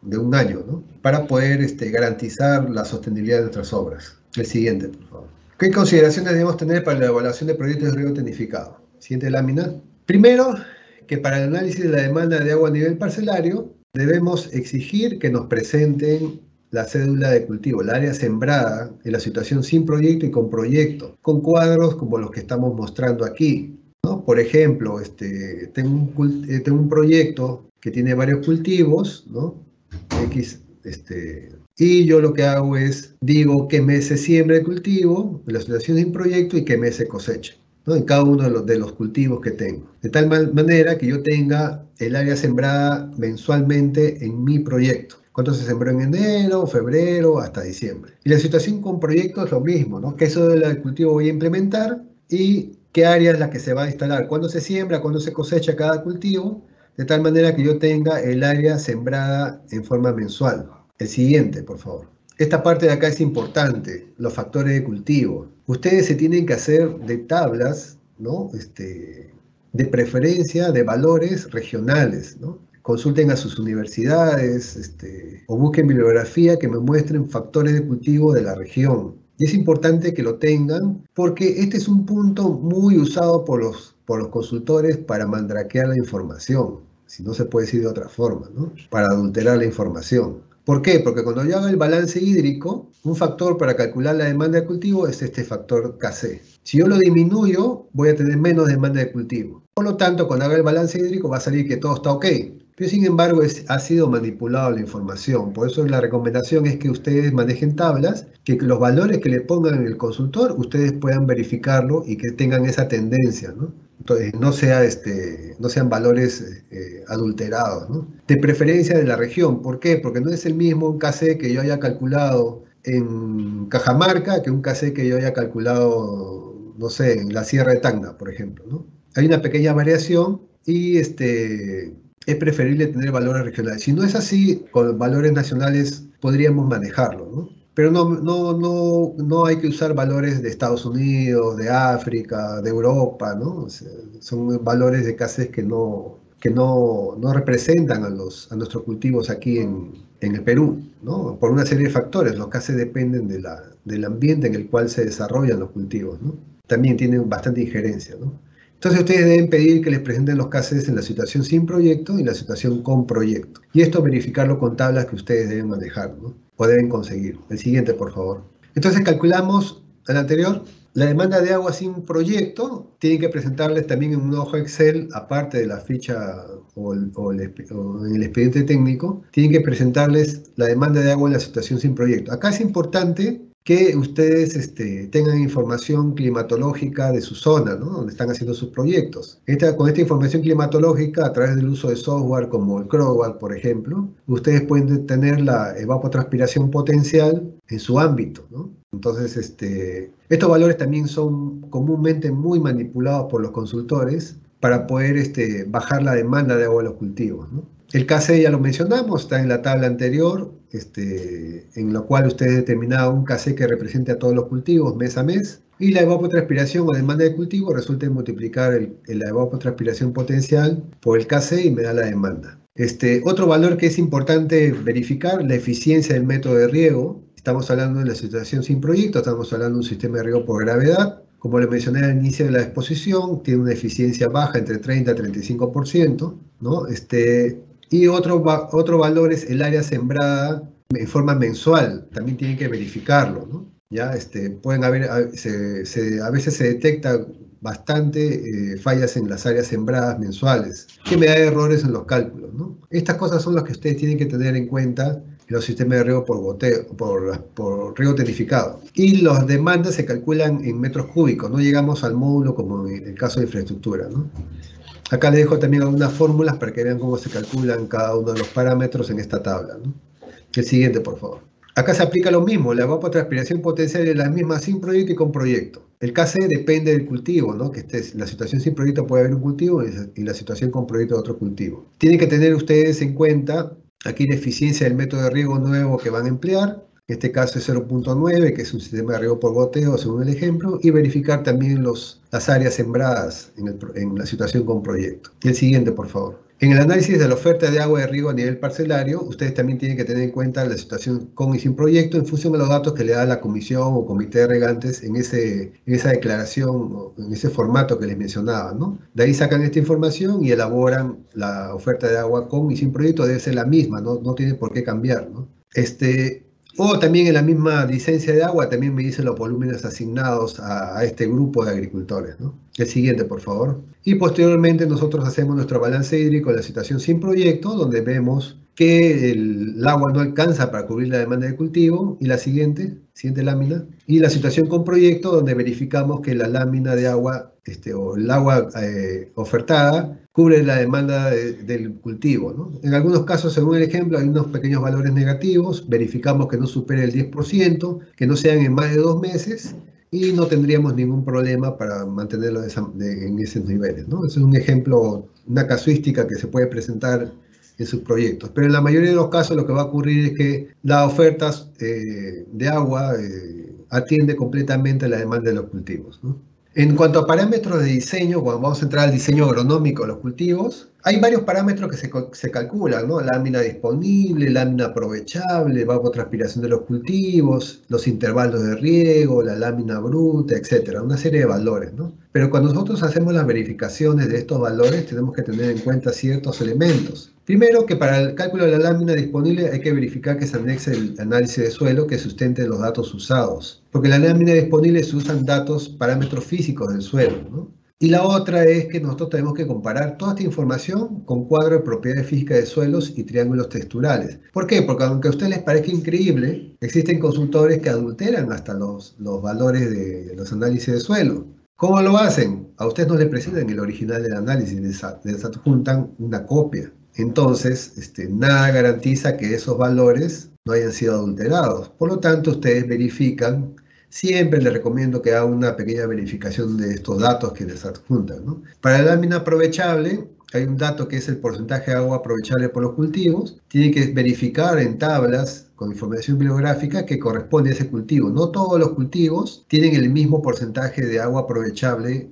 de 1 año, ¿no? Para poder garantizar la sostenibilidad de nuestras obras. El siguiente, por favor. ¿Qué consideraciones debemos tener para la evaluación de proyectos de riego tecnificado? Siguiente lámina. Primero, que para el análisis de la demanda de agua a nivel parcelario, debemos exigir que nos presenten la cédula de cultivo, el área sembrada en la situación sin proyecto y con proyecto, con cuadros como los que estamos mostrando aquí, ¿no? Por ejemplo, tengo un proyecto que tiene varios cultivos, ¿no? Y yo lo que hago es, digo qué mes se siembra el cultivo, en la situación sin proyecto y qué mes se cosecha, ¿no? En cada uno de los cultivos que tengo. De tal manera que yo tenga el área sembrada mensualmente en mi proyecto. Cuánto se sembró en enero, febrero, hasta diciembre. Y la situación con proyectos es lo mismo, ¿no? ¿Qué zona del cultivo voy a implementar y qué área es la que se va a instalar? ¿Cuándo se siembra? ¿Cuándo se cosecha cada cultivo? De tal manera que yo tenga el área sembrada en forma mensual. El siguiente, por favor. Esta parte de acá es importante, los factores de cultivo. Ustedes se tienen que hacer de tablas, ¿no? De preferencia de valores regionales, ¿no? Consulten a sus universidades o busquen bibliografía que me muestren factores de cultivo de la región. Y es importante que lo tengan porque este es un punto muy usado por los consultores para mandrakear la información, si no se puede decir de otra forma, ¿no? Para adulterar la información. ¿Por qué? Porque cuando yo haga el balance hídrico, un factor para calcular la demanda de cultivo es este factor Kc. Si yo lo disminuyo, voy a tener menos demanda de cultivo. Por lo tanto, cuando haga el balance hídrico va a salir que todo está ok. Pero sin embargo, ha sido manipulado la información. Por eso la recomendación es que ustedes manejen tablas, que los valores que le pongan en el consultor, ustedes puedan verificarlo y que tengan esa tendencia, ¿no? Entonces, no sean valores adulterados, ¿no? De preferencia de la región. ¿Por qué? Porque no es el mismo un Kc que yo haya calculado en Cajamarca que un KC que yo haya calculado, no sé, en la Sierra de Tacna, por ejemplo, ¿no? Hay una pequeña variación y es preferible tener valores regionales. Si no es así, con valores nacionales podríamos manejarlo, ¿no? Pero no hay que usar valores de Estados Unidos, de África, de Europa, ¿no? O sea, son valores de KC que no representan a nuestros cultivos aquí en el Perú, ¿no? Por una serie de factores. Los KC dependen del ambiente en el cual se desarrollan los cultivos, ¿no? También tienen bastante injerencia, ¿no? Entonces ustedes deben pedir que les presenten los KCs en la situación sin proyecto y la situación con proyecto. Y esto verificarlo con tablas que ustedes deben manejar, ¿no? O deben conseguir. El siguiente, por favor. Entonces calculamos al anterior. La demanda de agua sin proyecto tienen que presentarles también en un hoja Excel, aparte de la ficha o en el expediente técnico, tienen que presentarles la demanda de agua en la situación sin proyecto. Acá es importante que ustedes tengan información climatológica de su zona, ¿no? Donde están haciendo sus proyectos. Con esta información climatológica, a través del uso de software como el CROWAL, por ejemplo, ustedes pueden tener la evapotranspiración potencial en su ámbito, ¿no? Entonces, estos valores también son comúnmente muy manipulados por los consultores para poder bajar la demanda de agua a los cultivos, ¿no? El KC ya lo mencionamos, está en la tabla anterior, en la cual ustedes determinaban un KC que represente a todos los cultivos mes a mes, y la evapotranspiración o demanda de cultivo resulta en multiplicar la evapotranspiración potencial por el KC y me da la demanda. Otro valor que es importante verificar, la eficiencia del método de riego. Estamos hablando de la situación sin proyecto, estamos hablando de un sistema de riego por gravedad. Como le mencioné al inicio de la exposición, tiene una eficiencia baja entre 30 y 35%, ¿no? Y otro valor es el área sembrada en forma mensual, también tienen que verificarlo, ¿no? Ya, pueden haber, a veces se detecta bastante fallas en las áreas sembradas mensuales, que me da errores en los cálculos, ¿no? Estas cosas son las que ustedes tienen que tener en cuenta en los sistemas de riego por goteo, por riego tecnificado. Y las demandas se calculan en metros cúbicos, no llegamos al módulo como en el caso de infraestructura, ¿no? Acá les dejo también algunas fórmulas para que vean cómo se calculan cada uno de los parámetros en esta tabla, ¿no? El siguiente, por favor. Acá se aplica lo mismo, la evapotranspiración potencial es la misma sin proyecto y con proyecto. El KC depende del cultivo, ¿no? Que en la situación sin proyecto puede haber un cultivo y la situación con proyecto otro cultivo. Tienen que tener ustedes en cuenta aquí la eficiencia del método de riego nuevo que van a emplear. En este caso es 0.9, que es un sistema de riego por goteo, según el ejemplo, y verificar también las áreas sembradas en la situación con proyecto. Y el siguiente, por favor. En el análisis de la oferta de agua de riego a nivel parcelario, ustedes también tienen que tener en cuenta la situación con y sin proyecto en función de los datos que le da la comisión o comité de regantes en esa declaración, en ese formato que les mencionaba, ¿no? De ahí sacan esta información y elaboran la oferta de agua con y sin proyecto, debe ser la misma, no tiene por qué cambiar, ¿no? O también en la misma licencia de agua también me dice los volúmenes asignados a este grupo de agricultores, ¿no? El siguiente, por favor. Y posteriormente nosotros hacemos nuestro balance hídrico en la situación sin proyecto, donde vemos que el agua no alcanza para cubrir la demanda de cultivo. Y la siguiente lámina. Y la situación con proyecto, donde verificamos que la lámina de agua, o el agua ofertada, cubre la demanda del cultivo, ¿no? En algunos casos, según el ejemplo, hay unos pequeños valores negativos, verificamos que no supere el 10%, que no sean en más de 2 meses, y no tendríamos ningún problema para mantenerlo en esos niveles, ¿no? Ese es un ejemplo, una casuística que se puede presentar en sus proyectos. Pero en la mayoría de los casos lo que va a ocurrir es que las ofertas de agua atiende completamente a la demanda de los cultivos, ¿no? En cuanto a parámetros de diseño, cuando vamos a entrar al diseño agronómico de los cultivos, hay varios parámetros que se calculan, ¿no? Lámina disponible, lámina aprovechable, evapotranspiración de los cultivos, los intervalos de riego, la lámina bruta, etcétera, una serie de valores, ¿no? Pero cuando nosotros hacemos las verificaciones de estos valores, tenemos que tener en cuenta ciertos elementos. Primero, que para el cálculo de la lámina disponible hay que verificar que se anexe el análisis de suelo que sustente los datos usados. Porque en la lámina disponible se usan parámetros físicos del suelo, ¿no? Y la otra es que nosotros tenemos que comparar toda esta información con cuadro de propiedades físicas de suelos y triángulos texturales. ¿Por qué? Porque aunque a ustedes les parezca increíble, existen consultores que adulteran hasta los valores de los análisis de suelo. ¿Cómo lo hacen? A ustedes no les presentan el original del análisis, les adjuntan una copia. Entonces, nada garantiza que esos valores no hayan sido adulterados. Por lo tanto, ustedes verifican, siempre les recomiendo que hagan una pequeña verificación de estos datos que les adjuntan, ¿no? Para la lámina aprovechable, hay un dato que es el porcentaje de agua aprovechable por los cultivos. Tienen que verificar en tablas con información bibliográfica que corresponde a ese cultivo. No todos los cultivos tienen el mismo porcentaje de agua aprovechable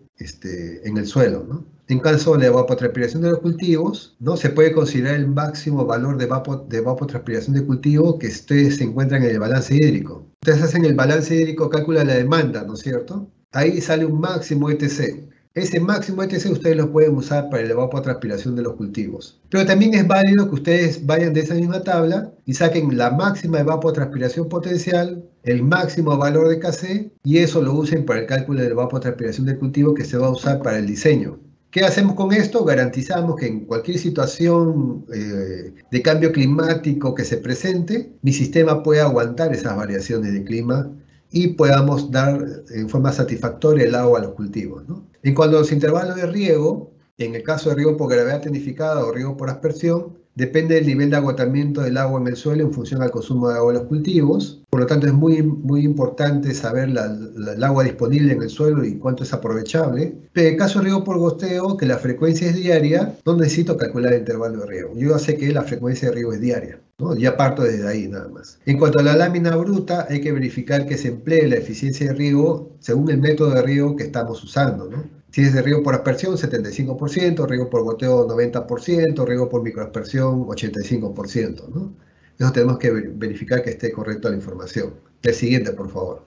en el suelo, ¿no? En caso de evapotranspiración de los cultivos, ¿no? Se puede considerar el máximo valor de evapotranspiración de cultivo que ustedes se encuentran en el balance hídrico. Ustedes hacen el balance hídrico, calculan la demanda, ¿no es cierto? Ahí sale un máximo ETC. Ese máximo ETC ustedes lo pueden usar para la evapotranspiración de los cultivos. Pero también es válido que ustedes vayan de esa misma tabla y saquen la máxima evapotranspiración potencial, el máximo valor de KC, y eso lo usen para el cálculo de la evapotranspiración del cultivo que se va a usar para el diseño. ¿Qué hacemos con esto? Garantizamos que en cualquier situación de cambio climático que se presente, mi sistema pueda aguantar esas variaciones de clima y podamos dar en forma satisfactoria el agua a los cultivos, ¿no? En cuanto a los intervalos de riego, en el caso de riego por gravedad tenificada o riego por aspersión, depende del nivel de agotamiento del agua en el suelo en función al consumo de agua de los cultivos. Por lo tanto, es muy importante saber el agua disponible en el suelo y cuánto es aprovechable. Pero en el caso de riego por goteo, que la frecuencia es diaria, no necesito calcular el intervalo de riego. Yo ya sé que la frecuencia de riego es diaria, ¿no? Ya parto desde ahí nada más. En cuanto a la lámina bruta, hay que verificar que se emplee la eficiencia de riego según el método de riego que estamos usando, ¿no? Si es de riego por aspersión, 75%, riego por goteo, 90%, riego por microaspersión, 85%, ¿no? Eso tenemos que verificar que esté correcta la información. El siguiente, por favor.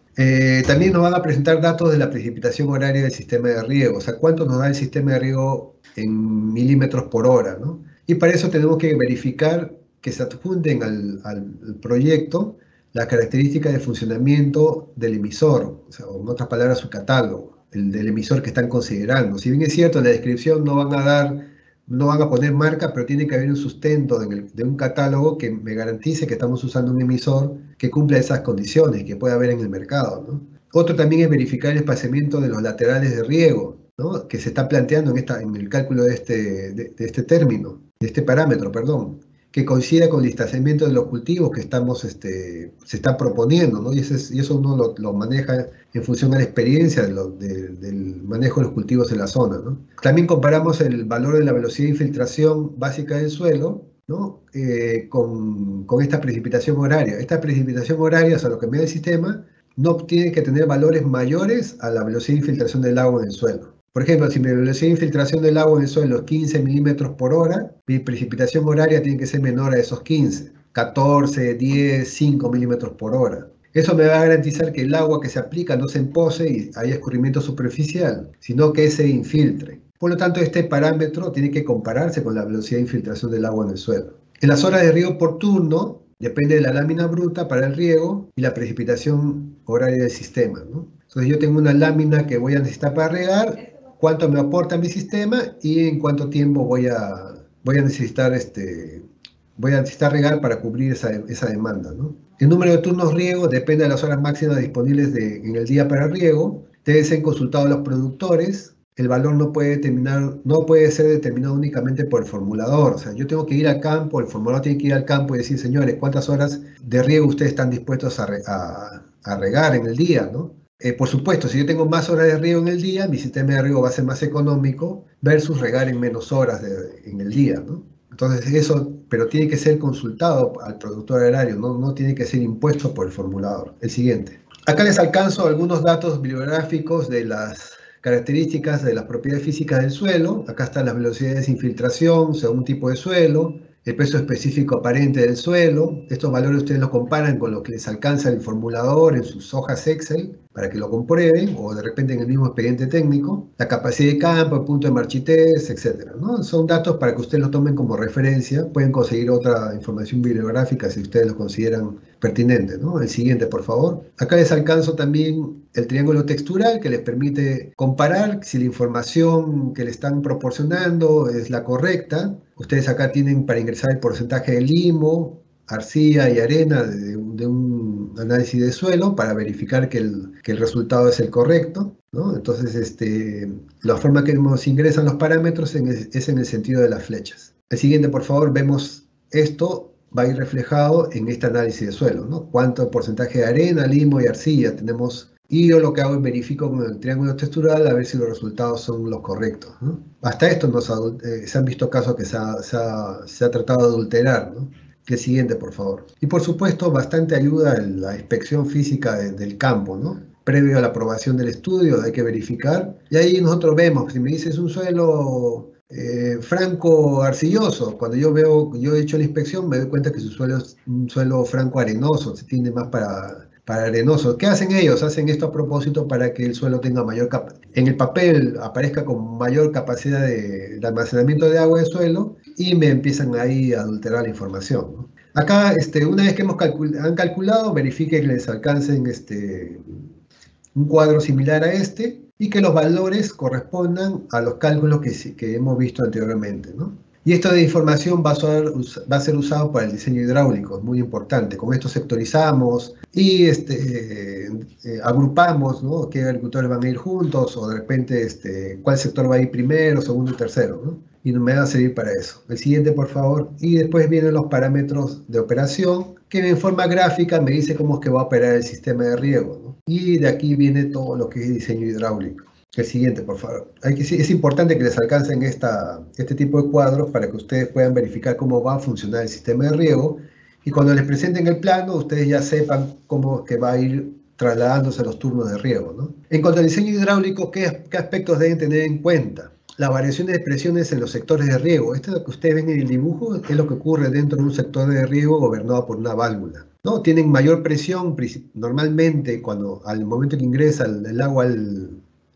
También nos van a presentar datos de la precipitación horaria del sistema de riego, o sea, cuánto nos da el sistema de riego en milímetros por hora, ¿no? Y para eso tenemos que verificar que se adjunten al proyecto las características de funcionamiento del emisor, o sea, en otras palabras, su catálogo, el del emisor que están considerando. Si bien es cierto, en la descripción no van a poner marca, pero tiene que haber un sustento de un catálogo que me garantice que estamos usando un emisor que cumpla esas condiciones que puede haber en el mercado, ¿no? Otro también es verificar el espaciamiento de los laterales de riego, ¿no? Que se está planteando en el cálculo de este término, de este parámetro, perdón, que coincida con el distanciamiento de los cultivos que se están proponiendo, ¿no? Y eso uno lo maneja en función a la experiencia del manejo de los cultivos en la zona, ¿no? También comparamos el valor de la velocidad de infiltración básica del suelo, ¿no? Con esta precipitación horaria. Esta precipitación horaria, o sea, lo que me da el sistema, no tiene que tener valores mayores a la velocidad de infiltración del agua en el suelo. Por ejemplo, si mi velocidad de infiltración del agua en el suelo es 15 milímetros por hora, mi precipitación horaria tiene que ser menor a esos 15, 14, 10, 5 milímetros por hora. Eso me va a garantizar que el agua que se aplica no se empose y haya escurrimiento superficial, sino que se infiltre. Por lo tanto, este parámetro tiene que compararse con la velocidad de infiltración del agua en el suelo. En las horas de riego por turno, depende de la lámina bruta para el riego y la precipitación horaria del sistema, ¿no? Entonces yo tengo una lámina que voy a necesitar para regar, cuánto me aporta mi sistema y en cuánto tiempo voy a necesitar regar para cubrir esa demanda, ¿no? El número de turnos riego depende de las horas máximas disponibles en el día para riego. Deben ser consultados los productores. El valor no puede ser determinado únicamente por el formulador. O sea, yo tengo que ir al campo, el formulador tiene que ir al campo y decir, señores, ¿cuántas horas de riego ustedes están dispuestos a regar en el día, ¿no? Por supuesto, si yo tengo más horas de riego en el día, mi sistema de riego va a ser más económico versus regar en menos horas en el día, ¿no? Entonces eso, pero tiene que ser consultado al productor agrario, no tiene que ser impuesto por el formulador. El siguiente. Acá les alcanzo algunos datos bibliográficos de las características de las propiedades físicas del suelo. Acá están las velocidades de infiltración según tipo de suelo, el peso específico aparente del suelo. Estos valores ustedes los comparan con lo que les alcanza el formulador en sus hojas Excel para que lo comprueben, o de repente en el mismo expediente técnico, la capacidad de campo, el punto de marchitez, etc., ¿no? Son datos para que ustedes lo tomen como referencia. Pueden conseguir otra información bibliográfica si ustedes lo consideran pertinente, ¿no? El siguiente, por favor. Acá les alcanzo también el triángulo textural que les permite comparar si la información que le están proporcionando es la correcta. Ustedes acá tienen para ingresar el porcentaje de limo, arcilla y arena de un análisis de suelo para verificar que el resultado es el correcto, ¿no? Entonces, la forma que nos ingresan los parámetros es en el sentido de las flechas. El siguiente, por favor, vemos esto va a ir reflejado en este análisis de suelo, ¿no? Cuánto porcentaje de arena, limo y arcilla tenemos. Y yo lo que hago es verifico con el triángulo textural a ver si los resultados son los correctos, ¿no? Hasta esto se han visto casos que se ha tratado de adulterar, ¿no? El siguiente, por favor. Y por supuesto, bastante ayuda en la inspección física del campo, ¿no? Previo a la aprobación del estudio hay que verificar. Y ahí nosotros vemos, si me dices un suelo franco arcilloso, cuando yo he hecho la inspección, me doy cuenta que su suelo es un suelo franco arenoso, se tiende más para arenoso. ¿Qué hacen ellos? Hacen esto a propósito para que el suelo tenga en el papel aparezca con mayor capacidad de almacenamiento de agua de suelo y me empiezan ahí a adulterar la información, ¿no? Acá, una vez que han calculado, verifique que les alcancen un cuadro similar a y que los valores correspondan a los cálculos que hemos visto anteriormente, ¿no? Y esta información va a ser usado para el diseño hidráulico, es muy importante. Con esto sectorizamos y agrupamos, ¿no? Qué agricultores van a ir juntos o de repente cuál sector va a ir primero, segundo y tercero, ¿no? Y me va a servir para eso. El siguiente, por favor. Y después vienen los parámetros de operación, que en forma gráfica me dice cómo es que va a operar el sistema de riego, ¿no? Y de aquí viene todo lo que es diseño hidráulico. El siguiente, por favor. Es importante que les alcancen este tipo de cuadros para que ustedes puedan verificar cómo va a funcionar el sistema de riego y cuando les presenten el plano, ustedes ya sepan cómo es que va a ir trasladándose los turnos de riego, ¿no? En cuanto al diseño hidráulico, ¿qué aspectos deben tener en cuenta? La variación de presiones en los sectores de riego. Esto es lo que ustedes ven en el dibujo, es lo que ocurre dentro de un sector de riego gobernado por una válvula, ¿no? Tienen mayor presión normalmente al momento que ingresa el agua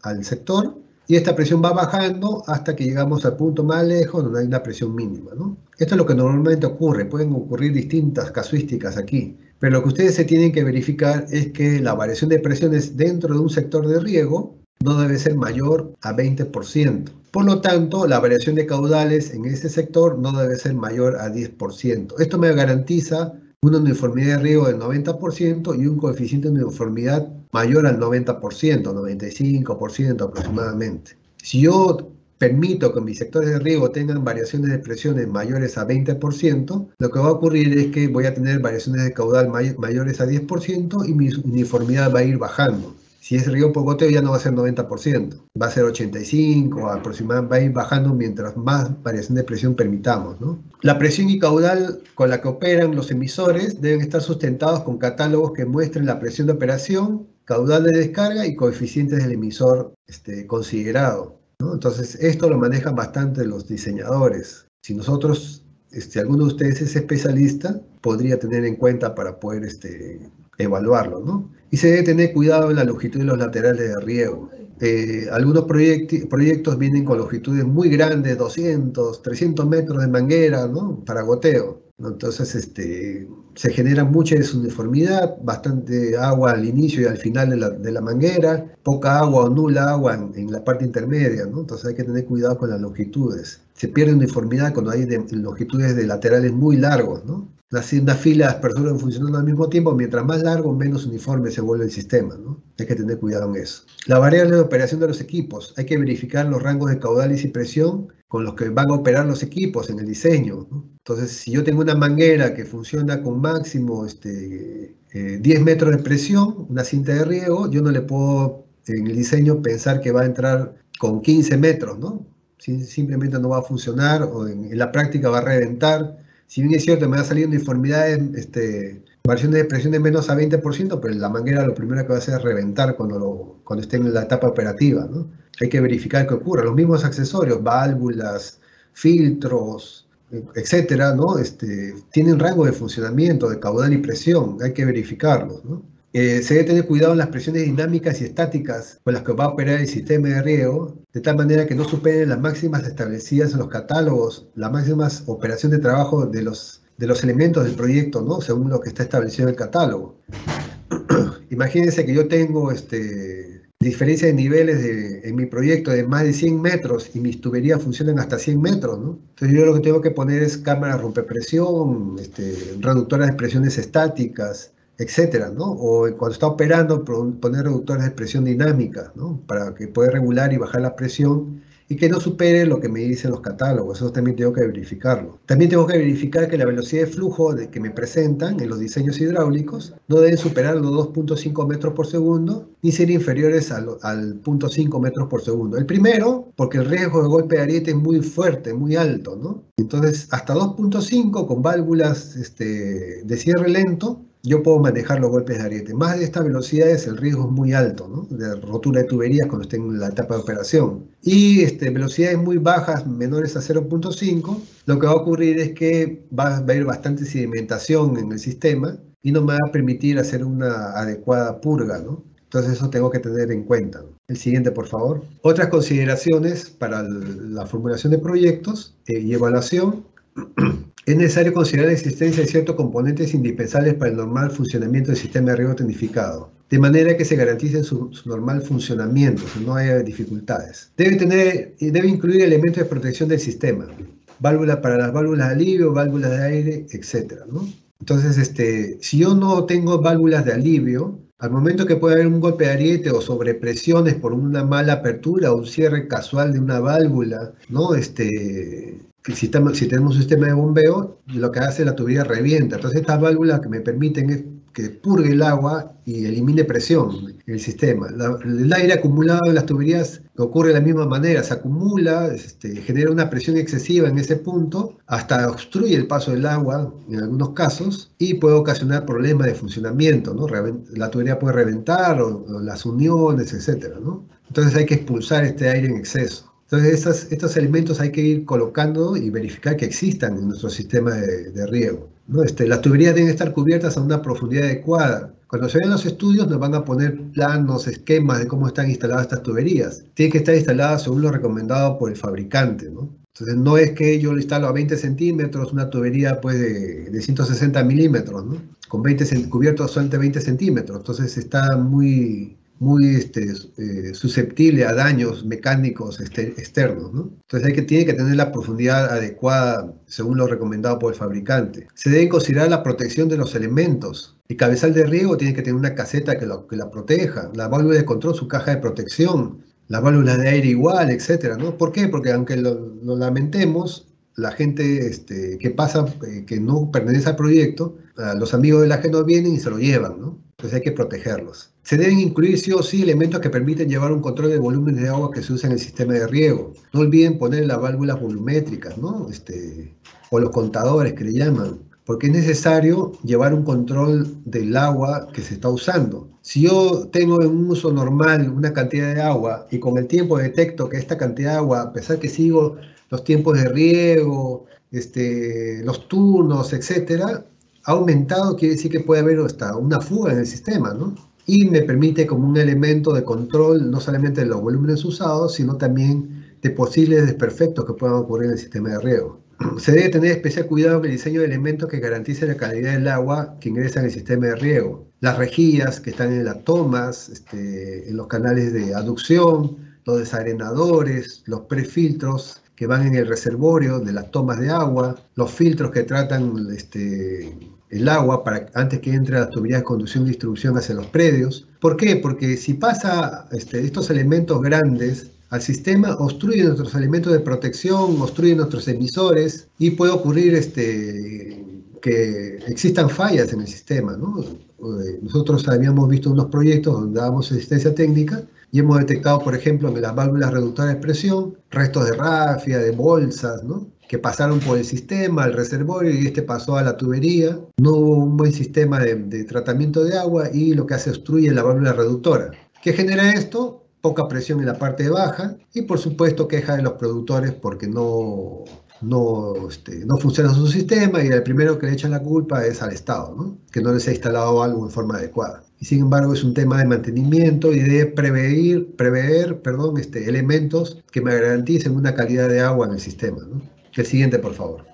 al sector, y esta presión va bajando hasta que llegamos al punto más lejos donde hay una presión mínima, ¿no? Esto es lo que normalmente ocurre, pueden ocurrir distintas casuísticas aquí, pero lo que ustedes se tienen que verificar es que la variación de presiones dentro de un sector de riego no debe ser mayor a 20%. Por lo tanto, la variación de caudales en ese sector no debe ser mayor a 10%. Esto me garantiza una uniformidad de riego del 90% y un coeficiente de uniformidad mayor al 90%, 95% aproximadamente. Si yo permito que mis sectores de riego tengan variaciones de presiones mayores a 20%, lo que va a ocurrir es que voy a tener variaciones de caudal mayores a 10% y mi uniformidad va a ir bajando. Si es riego por goteo ya no va a ser 90%, va a ser 85%, aproximadamente va a ir bajando mientras más variación de presión permitamos, ¿no? La presión y caudal con la que operan los emisores deben estar sustentados con catálogos que muestren la presión de operación, caudal de descarga y coeficientes del emisor considerado, ¿no? Entonces esto lo manejan bastante los diseñadores. Si alguno de ustedes es especialista, podría tener en cuenta para poder evaluarlo, ¿no? Y se debe tener cuidado en la longitud de los laterales de riego. Algunos proyectos vienen con longitudes muy grandes, 200, 300 metros de manguera, ¿no? Para goteo, ¿no? Entonces se genera mucha desuniformidad, bastante agua al inicio y al final de la manguera, poca agua o nula agua en la parte intermedia, ¿no? Entonces hay que tener cuidado con las longitudes. Se pierde uniformidad cuando hay longitudes de laterales muy largos, ¿no? Una fila de aspersores funcionando al mismo tiempo, mientras más largo, menos uniforme se vuelve el sistema, ¿no? Hay que tener cuidado en eso. La variable de operación de los equipos. Hay que verificar los rangos de caudales y presión con los que van a operar los equipos en el diseño, ¿no? Entonces, si yo tengo una manguera que funciona con máximo 10 metros de presión, una cinta de riego, yo no le puedo en el diseño pensar que va a entrar con 15 metros, ¿no? Simplemente no va a funcionar o en la práctica va a reventar. Si bien es cierto, me va a salir uniformidades, variaciones de presión de menos a 20%, pero la manguera lo primero que va a hacer es reventar cuando esté en la etapa operativa, ¿no? Hay que verificar qué ocurre. Los mismos accesorios, válvulas, filtros, etcétera, ¿no? Tienen rango de funcionamiento, de caudal y presión, hay que verificarlos, ¿no? Se debe tener cuidado en las presiones dinámicas y estáticas con las que va a operar el sistema de riego, de tal manera que no superen las máximas establecidas en los catálogos, las máximas operación de trabajo de los elementos del proyecto, ¿no? Según lo que está establecido en el catálogo. Imagínense que yo tengo diferencia de niveles en mi proyecto de más de 100 metros y mis tuberías funcionan hasta 100 metros, ¿no? Entonces yo lo que tengo que poner es cámaras rompepresión, reductoras de presiones estáticas, etcétera, ¿no? O cuando está operando, poner reductores de presión dinámica, ¿no? Para que pueda regular y bajar la presión y que no supere lo que me dicen los catálogos. Eso también tengo que verificarlo. También tengo que verificar que la velocidad de flujo que me presentan en los diseños hidráulicos no deben superar los 2.5 metros por segundo ni ser inferiores al 0.5 metros por segundo. El primero, porque el riesgo de golpe de ariete es muy fuerte, muy alto, ¿no? Entonces, hasta 2.5 con válvulas de cierre lento, yo puedo manejar los golpes de ariete. Más de estas velocidades el riesgo es muy alto, ¿no? De rotura de tuberías cuando estén en la etapa de operación. Y velocidades muy bajas, menores a 0.5, lo que va a ocurrir es que va a haber bastante sedimentación en el sistema y no me va a permitir hacer una adecuada purga, ¿no? Entonces eso tengo que tener en cuenta. El siguiente, por favor. Otras consideraciones para la formulación de proyectos y evaluación. Es necesario considerar la existencia de ciertos componentes indispensables para el normal funcionamiento del sistema de riego tecnificado, de manera que se garantice su normal funcionamiento, que no haya dificultades. Debe incluir elementos de protección del sistema, válvulas para las válvulas de alivio, válvulas de aire, etc., ¿no? Entonces, si yo no tengo válvulas de alivio, al momento que puede haber un golpe de ariete o sobrepresiones por una mala apertura o un cierre casual de una válvula, ¿no? Que si tenemos un sistema de bombeo, lo que hace la tubería revienta. Entonces estas válvulas que me permiten es que purgue el agua y elimine presión en el sistema. El aire acumulado en las tuberías ocurre de la misma manera, se acumula, genera una presión excesiva en ese punto, hasta obstruye el paso del agua en algunos casos y puede ocasionar problemas de funcionamiento, ¿no? La tubería puede reventar o las uniones, etc., ¿no? Entonces hay que expulsar este aire en exceso. Entonces estos elementos hay que ir colocando y verificar que existan en nuestro sistema de riego, ¿no? Las tuberías deben estar cubiertas a una profundidad adecuada. Cuando se ven los estudios nos van a poner planos, esquemas de cómo están instaladas estas tuberías. Tienen que estar instaladas según lo recomendado por el fabricante, ¿no? Entonces no es que yo lo instalo a 20 centímetros, una tubería pues de 160 milímetros, ¿no? Con cubiertos solamente 20 centímetros. Entonces está muy susceptible a daños mecánicos externos, ¿no? Entonces tiene que tener la profundidad adecuada según lo recomendado por el fabricante. Se debe considerar la protección de los elementos. El cabezal de riego tiene que tener una caseta que la proteja, la válvula de control, su caja de protección, las válvulas de aire igual, etcétera, ¿no? ¿Por qué? Porque aunque lo lamentemos, la gente que pasa, que no pertenece al proyecto, los amigos del ajeno vienen y se lo llevan, ¿no? Entonces hay que protegerlos. Se deben incluir sí o sí elementos que permiten llevar un control de volúmenes de agua que se usa en el sistema de riego. No olviden poner las válvulas volumétricas, ¿no? O los contadores que le llaman, porque es necesario llevar un control del agua que se está usando. Si yo tengo en un uso normal una cantidad de agua y con el tiempo detecto que esta cantidad de agua, a pesar que sigo los tiempos de riego, los turnos, etcétera, ha aumentado, quiere decir que puede haber hasta una fuga en el sistema, ¿no? Y me permite como un elemento de control no solamente de los volúmenes usados, sino también de posibles desperfectos que puedan ocurrir en el sistema de riego. Se debe tener especial cuidado en el diseño de elementos que garanticen la calidad del agua que ingresa en el sistema de riego. Las rejillas que están en las tomas, en los canales de aducción, los desarenadores, los prefiltros que van en el reservorio de las tomas de agua, los filtros que tratan el agua antes que entre a las tuberías de conducción y distribución hacia los predios. ¿Por qué? Porque si pasa estos elementos grandes al sistema, obstruyen nuestros elementos de protección, obstruyen nuestros emisores y puede ocurrir que existan fallas en el sistema, ¿no? Nosotros habíamos visto unos proyectos donde dábamos asistencia técnica y hemos detectado, por ejemplo, en las válvulas reductoras de presión, restos de rafia, de bolsas, ¿no? Que pasaron por el sistema, al reservorio, y pasó a la tubería. No hubo un buen sistema de tratamiento de agua y lo que hace obstruye la válvula reductora. ¿Qué genera esto? Poca presión en la parte baja y, por supuesto, queja de los productores porque no funciona su sistema y el primero que le echan la culpa es al Estado, ¿no? Que no les ha instalado algo en forma adecuada. Y sin embargo es un tema de mantenimiento y de prever elementos que me garanticen una calidad de agua en el sistema, ¿no? El siguiente, por favor.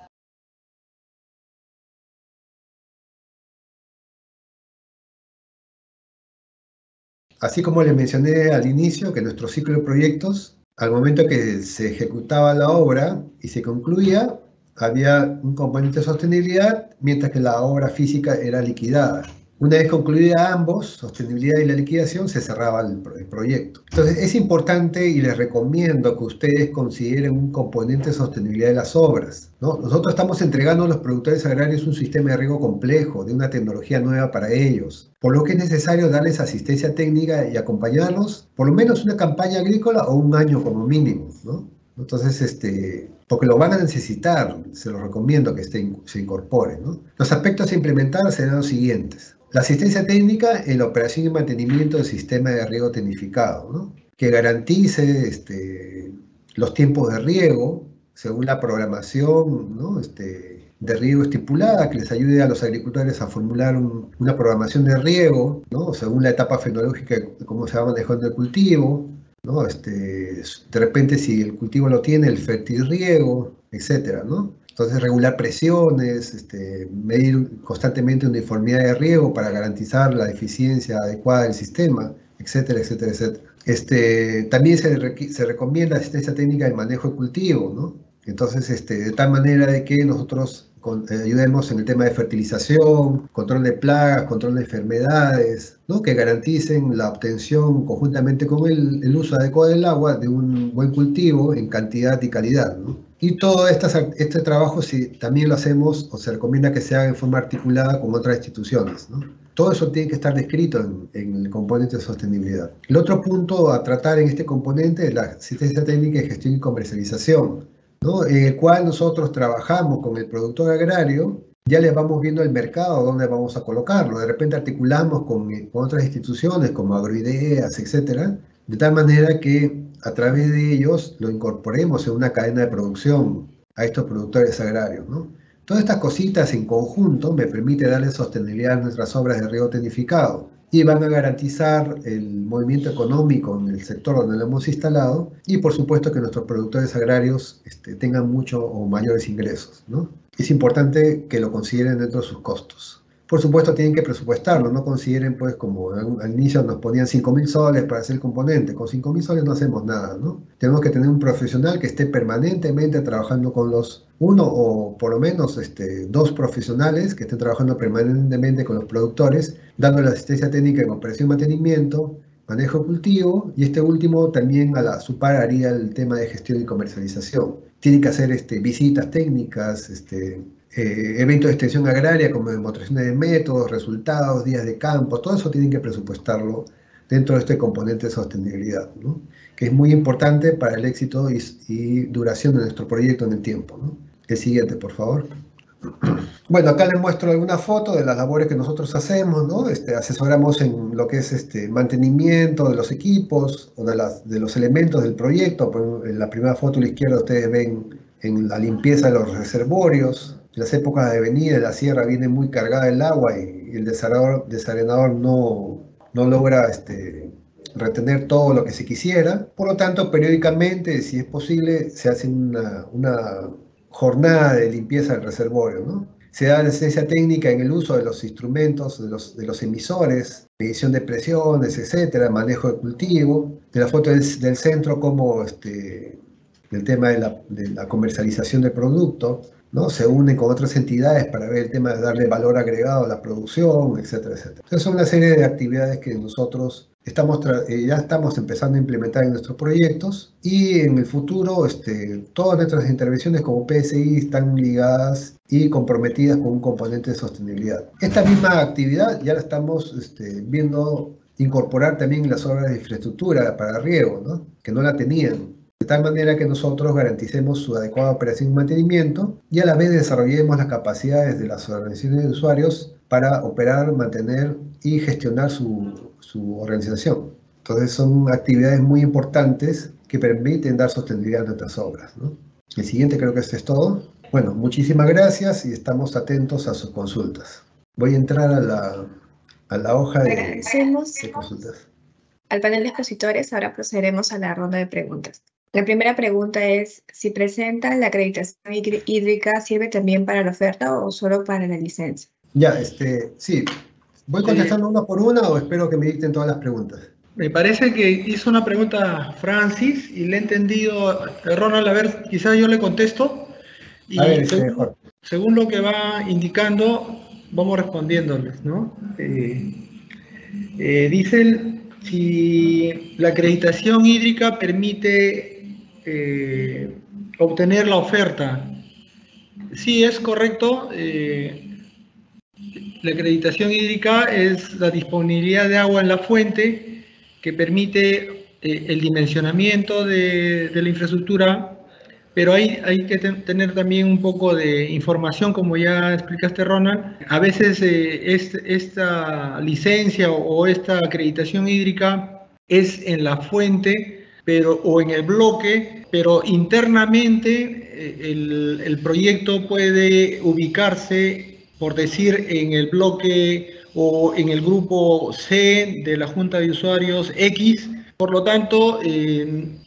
Así como les mencioné al inicio que nuestro ciclo de proyectos, al momento que se ejecutaba la obra y se concluía, había un componente de sostenibilidad, mientras que la obra física era liquidada. Una vez concluida ambos, sostenibilidad y la liquidación, se cerraba el proyecto. Entonces es importante y les recomiendo que ustedes consideren un componente de sostenibilidad de las obras, ¿no? Nosotros estamos entregando a los productores agrarios un sistema de riego complejo, de una tecnología nueva para ellos, por lo que es necesario darles asistencia técnica y acompañarlos por lo menos una campaña agrícola o un año como mínimo, ¿no? Entonces, porque lo van a necesitar, se los recomiendo que se incorporen, ¿no? Los aspectos a implementar serán los siguientes. La asistencia técnica en la operación y mantenimiento del sistema de riego tecnificado, ¿no? Que garantice los tiempos de riego según la programación, ¿no? De riego estipulada, que les ayude a los agricultores a formular una programación de riego, ¿no? Según la etapa fenológica de cómo se va manejando el cultivo, ¿no? De repente, si el cultivo lo tiene, el fertirriego, etcétera, ¿no? Entonces, regular presiones, medir constantemente uniformidad de riego para garantizar la eficiencia adecuada del sistema, etcétera, etcétera, etcétera. También se recomienda asistencia técnica de manejo de cultivo, ¿no? Entonces, de tal manera de que nosotros ayudemos en el tema de fertilización, control de plagas, control de enfermedades, ¿no? Que garanticen la obtención conjuntamente con el uso adecuado del agua de un buen cultivo en cantidad y calidad, ¿no? Y todo este trabajo también lo hacemos o se recomienda que se haga en forma articulada con otras instituciones, ¿no? Todo eso tiene que estar descrito en el componente de sostenibilidad. El otro punto a tratar en este componente es la asistencia técnica de gestión y comercialización, ¿no? En el cual nosotros trabajamos con el productor agrario, ya les vamos viendo el mercado, dónde vamos a colocarlo. De repente articulamos con otras instituciones como Agroideas, etcétera, de tal manera que a través de ellos lo incorporemos en una cadena de producción a estos productores agrarios, ¿no? Todas estas cositas en conjunto me permite darle sostenibilidad a nuestras obras de riego tecnificado y van a garantizar el movimiento económico en el sector donde lo hemos instalado y por supuesto que nuestros productores agrarios tengan mucho o mayores ingresos, ¿no? Es importante que lo consideren dentro de sus costos. Por supuesto tienen que presupuestarlo, no consideren pues como al inicio nos ponían 5.000 soles para hacer el componente, con 5.000 soles no hacemos nada, ¿no? Tenemos que tener un profesional que esté permanentemente trabajando con uno o por lo menos dos profesionales que estén trabajando permanentemente con los productores, dando la asistencia técnica en operación y mantenimiento, manejo de cultivo y este último también su par haría el tema de gestión y comercialización. Tienen que hacer visitas técnicas, eventos de extensión agraria como demostraciones de métodos, resultados, días de campo, todo eso tienen que presupuestarlo dentro de este componente de sostenibilidad, ¿no? Que es muy importante para el éxito y duración de nuestro proyecto en el tiempo, ¿no? El siguiente, por favor. Bueno, acá les muestro algunas fotos de las labores que nosotros hacemos, ¿no? Asesoramos en lo que es mantenimiento de los equipos o de los elementos del proyecto. En la primera foto a la izquierda ustedes ven en la limpieza de los reservorios. En las épocas de venida de la sierra viene muy cargada el agua y el desarenador no logra retener todo lo que se quisiera. Por lo tanto, periódicamente, si es posible, se hace una jornada de limpieza del reservorio, ¿no? Se da asistencia técnica en el uso de los instrumentos, de los emisores, medición de presiones, etcétera, manejo de cultivo. De la foto del centro, como el tema de la comercialización del producto, ¿no? Se unen con otras entidades para ver el tema de darle valor agregado a la producción, etcétera, etcétera. Entonces son una serie de actividades que nosotros ya estamos empezando a implementar en nuestros proyectos y en el futuro todas nuestras intervenciones como PSI están ligadas y comprometidas con un componente de sostenibilidad. Esta misma actividad ya la estamos viendo incorporar también en las obras de infraestructura para riego, ¿no? Que no la tenían. De tal manera que nosotros garanticemos su adecuada operación y mantenimiento y a la vez desarrollemos las capacidades de las organizaciones de usuarios para operar, mantener y gestionar su organización. Entonces son actividades muy importantes que permiten dar sostenibilidad a nuestras obras, ¿no? El siguiente creo que esto es todo. Bueno, muchísimas gracias y estamos atentos a sus consultas. Voy a entrar a la hoja de consultas. Al panel de expositores, ahora procederemos a la ronda de preguntas. La primera pregunta es, si presentan la acreditación hídrica, ¿sirve también para la oferta o solo para la licencia? Ya, sí. ¿Voy contestando una por una o espero que me dicten todas las preguntas? Me parece que hizo una pregunta Francis y le he entendido, Ronald, a ver, quizás yo le contesto. Y a ver, mejor. Según lo que va indicando, vamos respondiéndoles, ¿no? Dicen si la acreditación hídrica permite obtener la oferta. Sí, es correcto. La acreditación hídrica es la disponibilidad de agua en la fuente que permite el dimensionamiento de la infraestructura, pero hay que tener también un poco de información, como ya explicaste, Ronald. A veces esta licencia o esta acreditación hídrica es en la fuente o en el bloque, pero internamente el proyecto puede ubicarse, por decir, en el bloque o en el grupo C de la Junta de Usuarios X. Por lo tanto,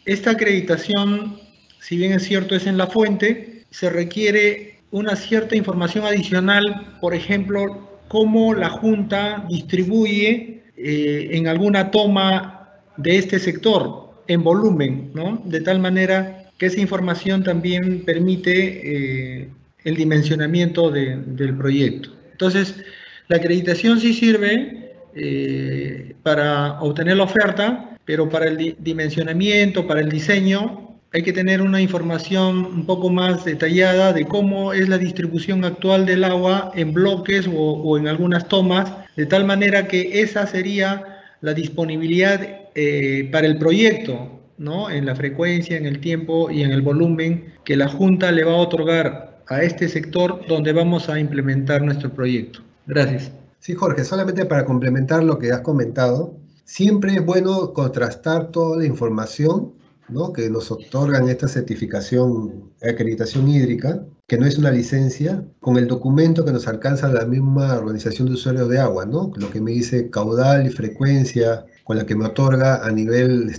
esta acreditación, si bien es cierto, es en la fuente, se requiere una cierta información adicional, por ejemplo, cómo la Junta distribuye en alguna toma de este sector en volumen, ¿no? De tal manera que esa información también permite el dimensionamiento del proyecto. Entonces, la acreditación sí sirve para obtener la oferta, pero para el dimensionamiento, para el diseño, hay que tener una información un poco más detallada de cómo es la distribución actual del agua en bloques o en algunas tomas, de tal manera que esa sería la disponibilidad para el proyecto, ¿no? En la frecuencia, en el tiempo y en el volumen que la Junta le va a otorgar a este sector donde vamos a implementar nuestro proyecto. Gracias. Sí, Jorge, solamente para complementar lo que has comentado, siempre es bueno contrastar toda la información, ¿no?, que nos otorgan esta certificación, acreditación hídrica, que no es una licencia, con el documento que nos alcanza la misma Organización de Usuarios de Agua, ¿no? Lo que me dice caudal y frecuencia, con la que me otorga a nivel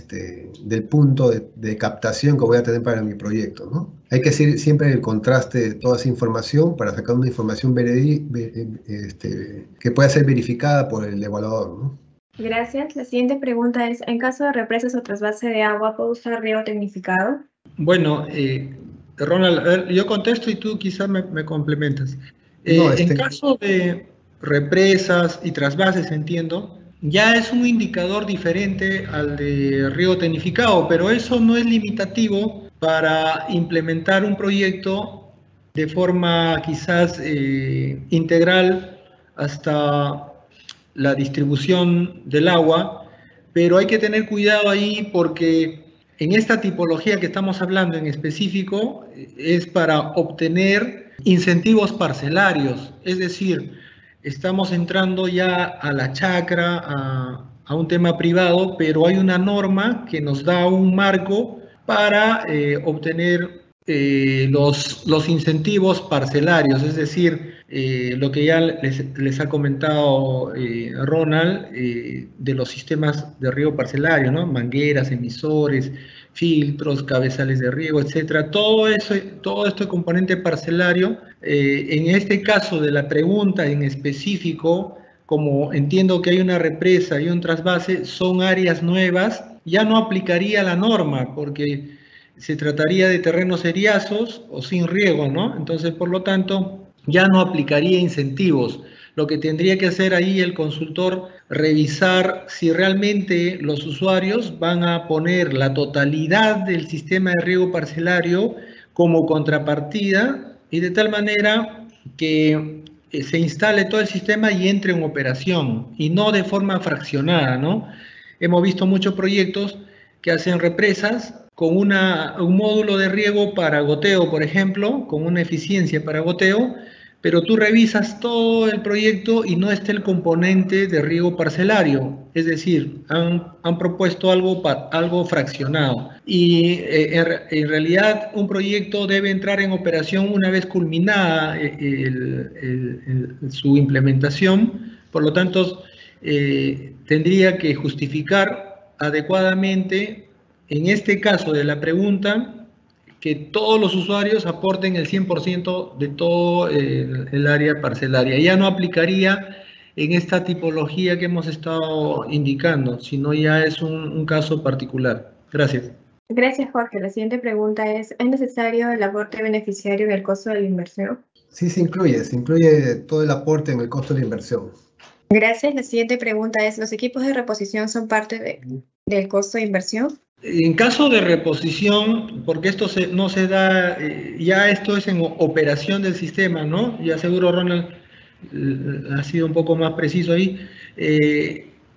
del punto de captación que voy a tener para mi proyecto, ¿no? Hay que hacer siempre el contraste de toda esa información para sacar una información que pueda ser verificada por el evaluador, ¿no? Gracias. La siguiente pregunta es, en caso de represas o trasvase de agua, ¿puedo usar riego tecnificado? Bueno, Ronald, a ver, yo contesto y tú quizás me complementas. No, En caso de represas y trasvases, entiendo, ya es un indicador diferente al de riego tecnificado, pero eso no es limitativo para implementar un proyecto de forma quizás integral hasta la distribución del agua, pero hay que tener cuidado ahí porque en esta tipología que estamos hablando en específico es para obtener incentivos parcelarios, es decir, estamos entrando ya a la chacra, a un tema privado, pero hay una norma que nos da un marco para obtener los incentivos parcelarios, es decir, lo que ya les ha comentado Ronald, de los sistemas de riego parcelario, ¿no? Mangueras, emisores, filtros, cabezales de riego, etcétera. Todo este componente parcelario, en este caso de la pregunta en específico, como entiendo que hay una represa y un trasvase, son áreas nuevas, ya no aplicaría la norma, porque se trataría de terrenos eriazos o sin riego, ¿no? Entonces, por lo tanto, ya no aplicaría incentivos. Lo que tendría que hacer ahí el consultor, revisar si realmente los usuarios van a poner la totalidad del sistema de riego parcelario como contrapartida y de tal manera que se instale todo el sistema y entre en operación y no de forma fraccionada, ¿no? Hemos visto muchos proyectos que hacen represas con un módulo de riego para goteo, por ejemplo, con una eficiencia para goteo, pero tú revisas todo el proyecto y no está el componente de riego parcelario, es decir, han propuesto algo fraccionado. Y en realidad un proyecto debe entrar en operación una vez culminada su implementación, por lo tanto, tendría que justificar adecuadamente, en este caso de la pregunta, que todos los usuarios aporten el 100% de todo el área parcelaria. Ya no aplicaría en esta tipología que hemos estado indicando, sino ya es un caso particular. Gracias. Gracias, Jorge. La siguiente pregunta es necesario el aporte beneficiario en el costo de la inversión? Sí, se incluye todo el aporte en el costo de la inversión. Gracias. La siguiente pregunta es, ¿los equipos de reposición son parte del costo de inversión? En caso de reposición, porque esto no se da, ya esto es en operación del sistema, ¿no? Ya seguro Ronald ha sido un poco más preciso ahí.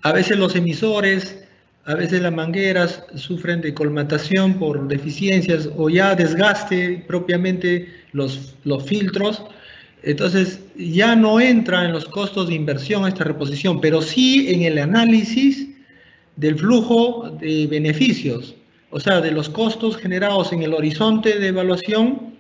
A veces los emisores, a veces las mangueras sufren de colmatación por deficiencias o ya desgaste propiamente los filtros. Entonces ya no entra en los costos de inversión esta reposición, pero sí en el análisis del flujo de beneficios, o sea, de los costos generados en el horizonte de evaluación.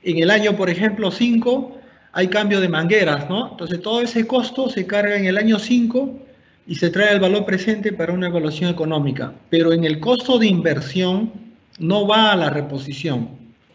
En el año, por ejemplo, 5, hay cambio de mangueras, ¿no? Entonces, todo ese costo se carga en el año 5 y se trae al valor presente para una evaluación económica. Pero en el costo de inversión no va a la reposición.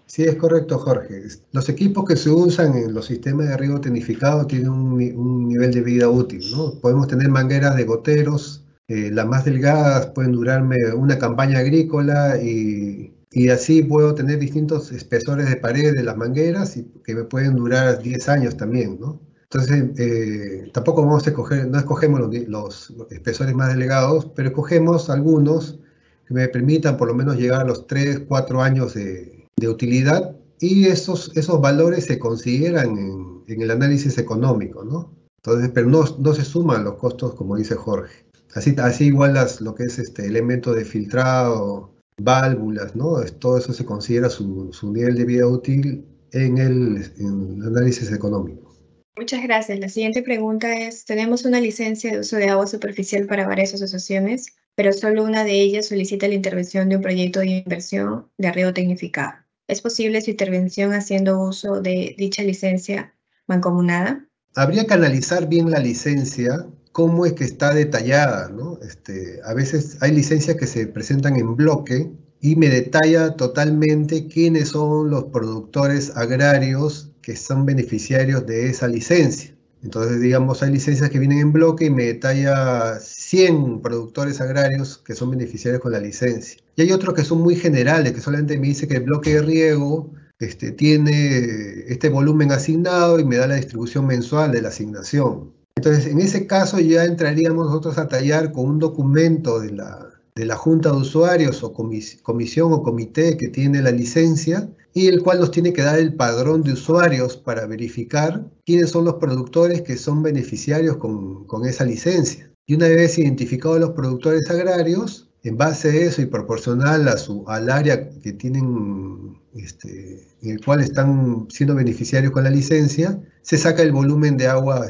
Sí, es correcto, Jorge. Los equipos que se usan en los sistemas de riego tecnificado tienen un nivel de vida útil, ¿no? Podemos tener mangueras de goteros, las más delgadas pueden durarme una campaña agrícola y así puedo tener distintos espesores de pared de las mangueras y que me pueden durar 10 años también, ¿no? Entonces, tampoco vamos a escoger, no escogemos los espesores más delgados, pero escogemos algunos que me permitan por lo menos llegar a los 3, 4 años de utilidad, y esos valores se consideran en el análisis económico, ¿no? Entonces, pero no se suman los costos, como dice Jorge. Así igual lo que es elemento de filtrado, válvulas, ¿no? Todo eso se considera su nivel de vida útil en el análisis económico. Muchas gracias. La siguiente pregunta es, tenemos una licencia de uso de agua superficial para varias asociaciones, pero solo una de ellas solicita la intervención de un proyecto de inversión de riego tecnificado. ¿Es posible su intervención haciendo uso de dicha licencia mancomunada? Habría que analizar bien la licencia, cómo es que está detallada, ¿no? A veces hay licencias que se presentan en bloque y me detalla totalmente quiénes son los productores agrarios que son beneficiarios de esa licencia. Entonces, digamos, hay licencias que vienen en bloque y me detalla 100 productores agrarios que son beneficiarios con la licencia. Y hay otros que son muy generales, que solamente me dice que el bloque de riego tiene este volumen asignado y me da la distribución mensual de la asignación. Entonces, en ese caso ya entraríamos nosotros a tallar con un documento de la Junta de Usuarios o comisión o comité que tiene la licencia, y el cual nos tiene que dar el padrón de usuarios para verificar quiénes son los productores que son beneficiarios con esa licencia. Y una vez identificados los productores agrarios, en base a eso y proporcional al área que tienen, en el cual están siendo beneficiarios con la licencia, se saca el volumen de agua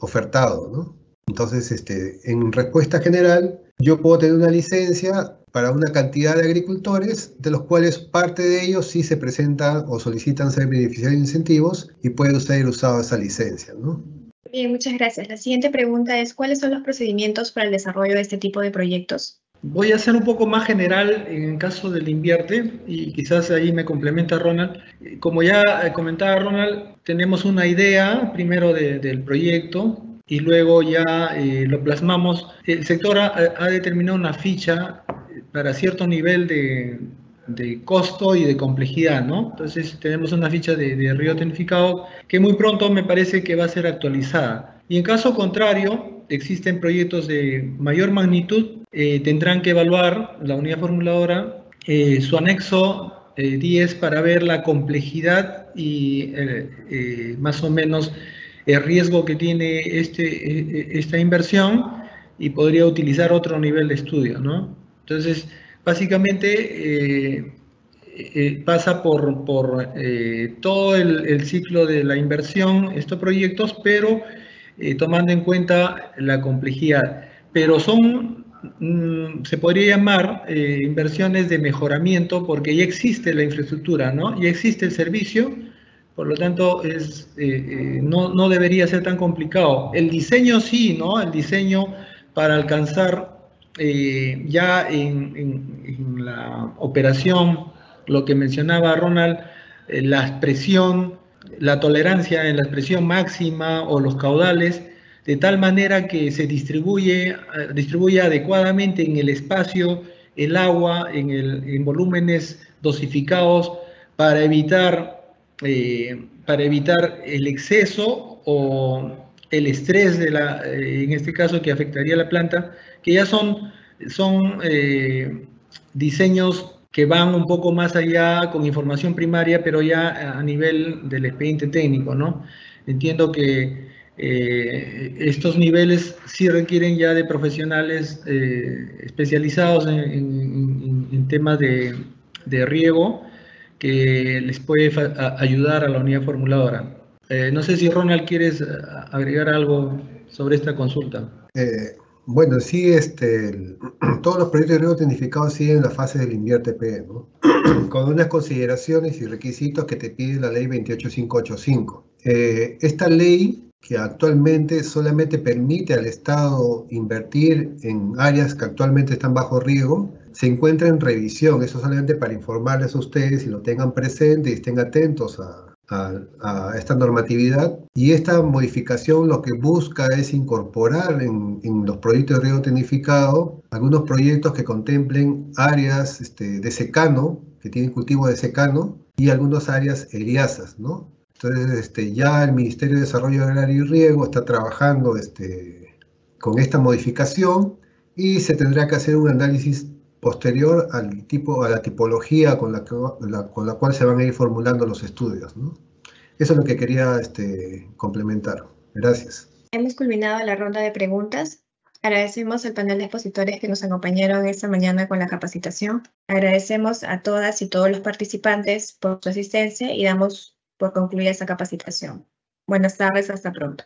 ofertado, ¿no? Entonces, en respuesta general, yo puedo tener una licencia para una cantidad de agricultores, de los cuales parte de ellos sí se presentan o solicitan ser beneficiarios de incentivos y puede ser usada esa licencia, ¿no? Bien, muchas gracias. La siguiente pregunta es, ¿cuáles son los procedimientos para el desarrollo de este tipo de proyectos? Voy a ser un poco más general en el caso del invierte y quizás ahí me complementa Ronald. Como ya comentaba Ronald, tenemos una idea primero del proyecto y luego ya lo plasmamos. El sector ha determinado una ficha para cierto nivel de costo y de complejidad, ¿no? Entonces tenemos una ficha de riego tecnificado que muy pronto me parece que va a ser actualizada. Y en caso contrario, existen proyectos de mayor magnitud, tendrán que evaluar la unidad formuladora su anexo 10 para ver la complejidad y más o menos el riesgo que tiene esta inversión, y podría utilizar otro nivel de estudio, ¿no? Entonces, básicamente pasa por todo el ciclo de la inversión, estos proyectos, pero tomando en cuenta la complejidad. Pero son, se podría llamar inversiones de mejoramiento porque ya existe la infraestructura, ¿no? Ya existe el servicio, por lo tanto no debería ser tan complicado. El diseño sí, ¿no? El diseño para alcanzar ya en la operación, lo que mencionaba Ronald, la expresión, la tolerancia en la expresión máxima o los caudales, de tal manera que se distribuye adecuadamente en el espacio el agua en volúmenes dosificados para evitar para evitar el exceso o el estrés en este caso que afectaría a la planta, que ya son diseños que van un poco más allá con información primaria, pero ya a nivel del expediente técnico, ¿no? Entiendo que estos niveles sí requieren ya de profesionales especializados en temas de riego, que les puede ayudar a la unidad formuladora. No sé si Ronald quieres agregar algo sobre esta consulta. Bueno, sí, todos los proyectos de riego tecnificado siguen la fase del INVIERTE-P, ¿no? Con unas consideraciones y requisitos que te pide la ley 28585. Esta ley, que actualmente solamente permite al Estado invertir en áreas que actualmente están bajo riego, se encuentra en revisión. Eso solamente para informarles a ustedes y lo tengan presente y estén atentos a esta normatividad, y esta modificación lo que busca es incorporar en los proyectos de riego tecnificado algunos proyectos que contemplen áreas de secano, que tienen cultivo de secano, y algunas áreas eriazas, ¿no? Entonces, ya el Ministerio de Desarrollo Agrario y Riego está trabajando con esta modificación, y se tendrá que hacer un análisis posterior a la tipología con la cual se van a ir formulando los estudios, ¿no? Eso es lo que quería complementar. Gracias. Hemos culminado la ronda de preguntas. Agradecemos al panel de expositores que nos acompañaron esta mañana con la capacitación. Agradecemos a todas y todos los participantes por su asistencia y damos por concluida esta capacitación. Buenas tardes, hasta pronto.